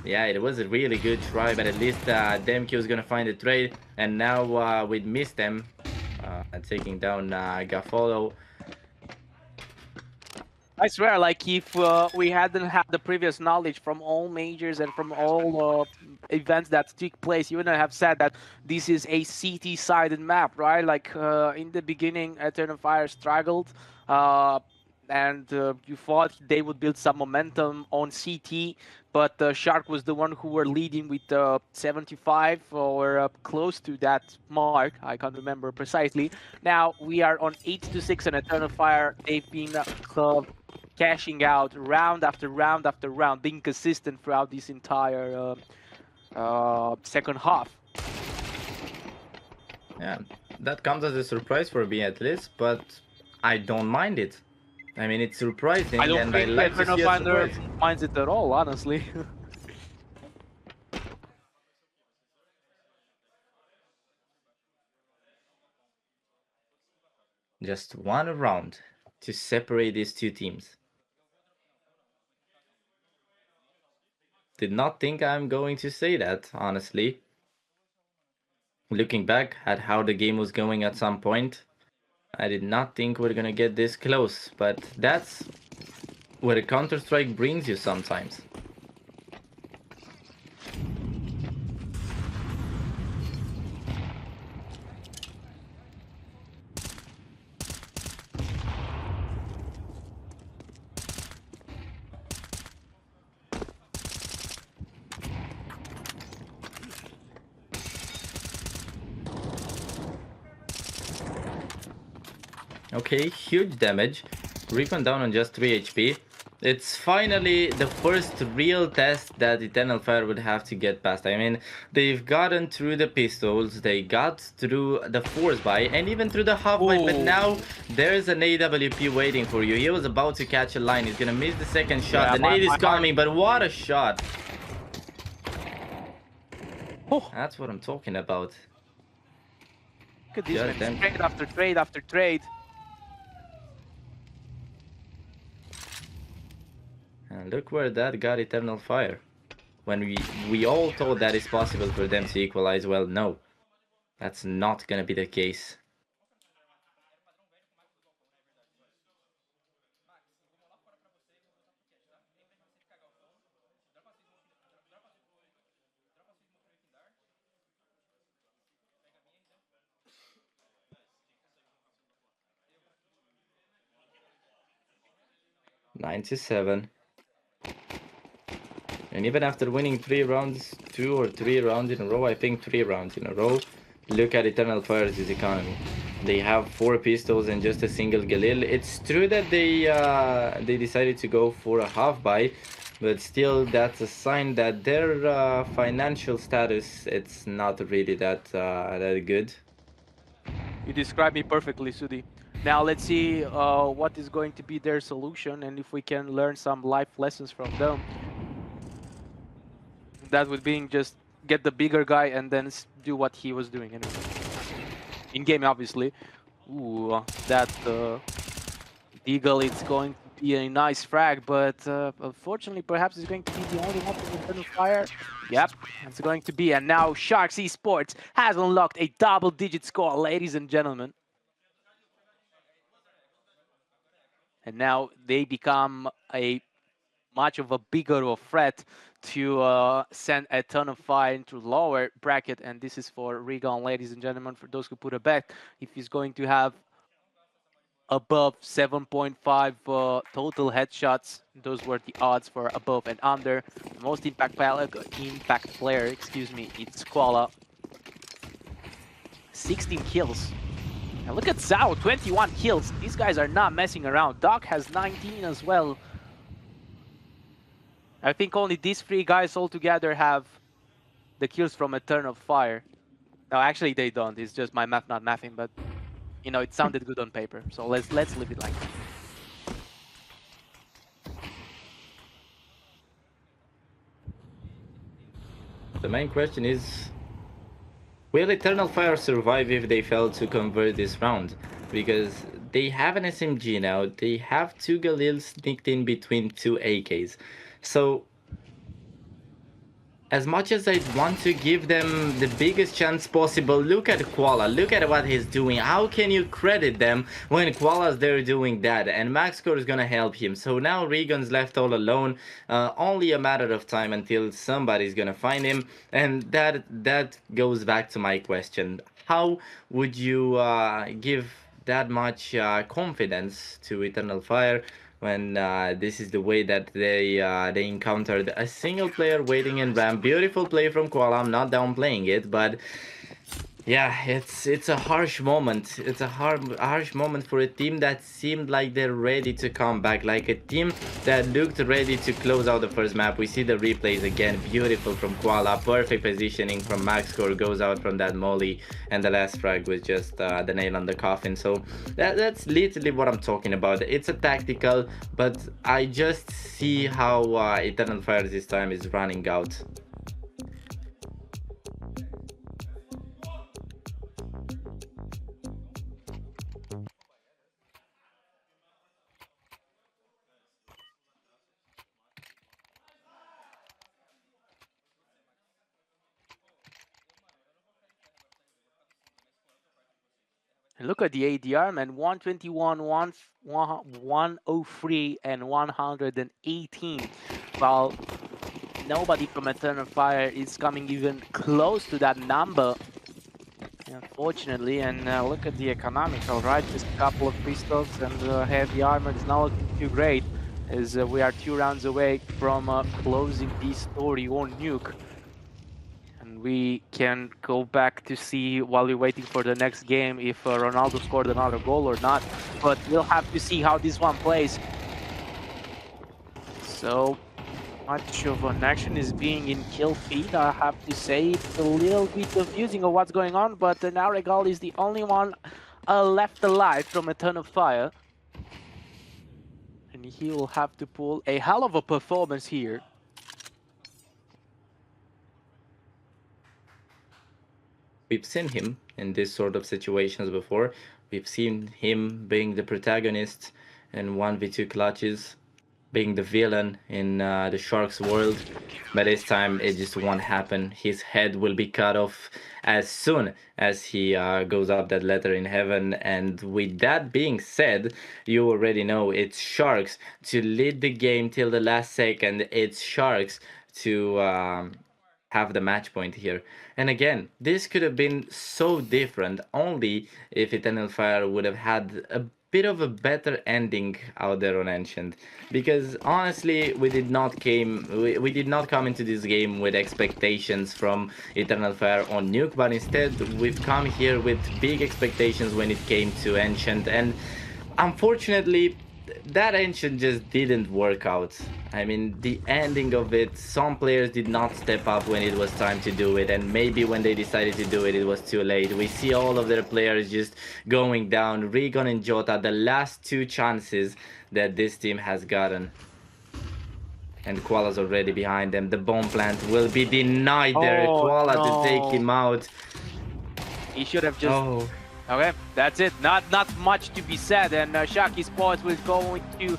Yeah, it was a really good try, but at least Demko is gonna find a trade, and now with Mistem taking down Gaffolo. I swear, like if we hadn't had the previous knowledge from all majors and from all events that took place, you wouldn't have said that this is a CT-sided map, right? Like in the beginning, Eternal Fire struggled, and you thought they would build some momentum on CT, but Shark was the one who were leading with 75 or close to that mark. I can't remember precisely. Now we are on 8-6 on Eternal Fire. They've been cashing out round after round after round, being consistent throughout this entire second half. Yeah, that comes as a surprise for me at least, but I don't mind it. I mean, it's surprising, I don't and think I like to see a surprise. minds it at all, honestly. Just one round to separate these two teams. Did not think I'm going to say that, honestly. Looking back at how the game was going at some point, I did not think we're gonna get this close, but that's what a Counter-Strike brings you sometimes. Okay, huge damage. Recon down on just 3 HP. It's finally the first real test that Eternal Fire would have to get past. I mean, they've gotten through the pistols, they got through the force buy, and even through the half buy, but now there's an AWP waiting for you. He was about to catch a line, he's gonna miss the second shot. Yeah, the nade is coming, but what a shot. Oh. That's what I'm talking about. Look at this, man. Trade after trade after trade. And look where that got Eternal Fire. When we all thought that it's possible for them to equalize, well, no. That's not gonna be the case. Nine to 7. And even after winning 3 rounds, 2 or 3 rounds in a row, I think 3 rounds in a row, look at Eternal Fire's economy. They have 4 pistols and just a single Galil. It's true that they decided to go for a half buy, but still that's a sign that their financial status it's not really that good. You described me perfectly, Sudi. Now let's see what is going to be their solution and if we can learn some life lessons from them. That would be just get the bigger guy and then do what he was doing anyway. In game, obviously. Ooh, that Deagle, it's going to be a nice frag, but unfortunately, perhaps it's going to be the only one from Eternal Fire. Yep, it's going to be. And now Sharks Esports has unlocked a double-digit score, ladies and gentlemen. And now they become a much of a bigger of threat to send a ton of fire into lower bracket. And this is for Regal, ladies and gentlemen, for those who put a bet. If he's going to have above 7.5 total headshots, those were the odds for above and under. The most impact player, excuse me, it's Koala. 16 kills. And look at Zhao, 21 kills. These guys are not messing around. Doc has 19 as well. I think only these 3 guys altogether have the kills from Eternal Fire. No, actually they don't. It's just my math not mathing, but you know, it sounded good on paper. So let's leave it like that. The main question is, will Eternal Fire survive if they fail to convert this round? Because they have an SMG now, they have 2 Galils sneaked in between 2 AKs. So as much as I want to give them the biggest chance possible, look at Koala, look at what he's doing. How can you credit them when Koala's there doing that? And Maxcore is gonna help him. So now Regan's left all alone. Only a matter of time until somebody's gonna find him. And that goes back to my question. How would you give that much confidence to Eternal Fire when this is the way that they encountered a single player waiting in ramp? Beautiful play from Koala. I'm not downplaying it, but yeah, it's a harsh moment. It's a harsh moment for a team that seemed like they're ready to come back, like a team that looked ready to close out the first map. We see the replays again, beautiful from Koala, perfect positioning from Maxcore, goes out from that molly, and the last frag was just the nail on the coffin. So that's literally what I'm talking about. It's a tactical, but I just see how Eternal Fire this time is running out. And look at the ADR, man. 121, 103, and 118. While nobody from Eternal Fire is coming even close to that number, unfortunately. And look at the economical, right? Just a couple of pistols and heavy armor is not looking too great, as we are 2 rounds away from closing the story on Nuke. And we can go back to see, while we're waiting for the next game, if Ronaldo scored another goal or not. But we'll have to see how this one plays. So much of an action is being in kill feed. I have to say it's a little bit confusing of what's going on, but now Regal is the only one left alive from Eternal Fire. And he will have to pull a hell of a performance here. We've seen him in this sort of situations before. We've seen him being the protagonist in 1v2 clutches, being the villain in the Sharks world, but this time it just won't happen. His head will be cut off as soon as he goes up that ladder in heaven. And with that being said, you already know it's Sharks to lead the game till the last second. It's Sharks to have the match point here. And again, this could have been so different only if Eternal Fire would have had a bit of a better ending out there on Ancient, because honestly we did not come into this game with expectations from Eternal Fire on Nuke, but instead we've come here with big expectations when it came to Ancient, and unfortunately that Ancient just didn't work out. I mean, the ending of it, some players did not step up when it was time to do it, and maybe when they decided to do it, it was too late. We see all of their players just going down. Regon and Jota, the last two chances that this team has gotten. And Koala's already behind them. The bomb plant will be denied there. Oh Koala to take no! him out. He should have just. Oh. Okay, that's it. Not much to be said, and Shaki's points will go to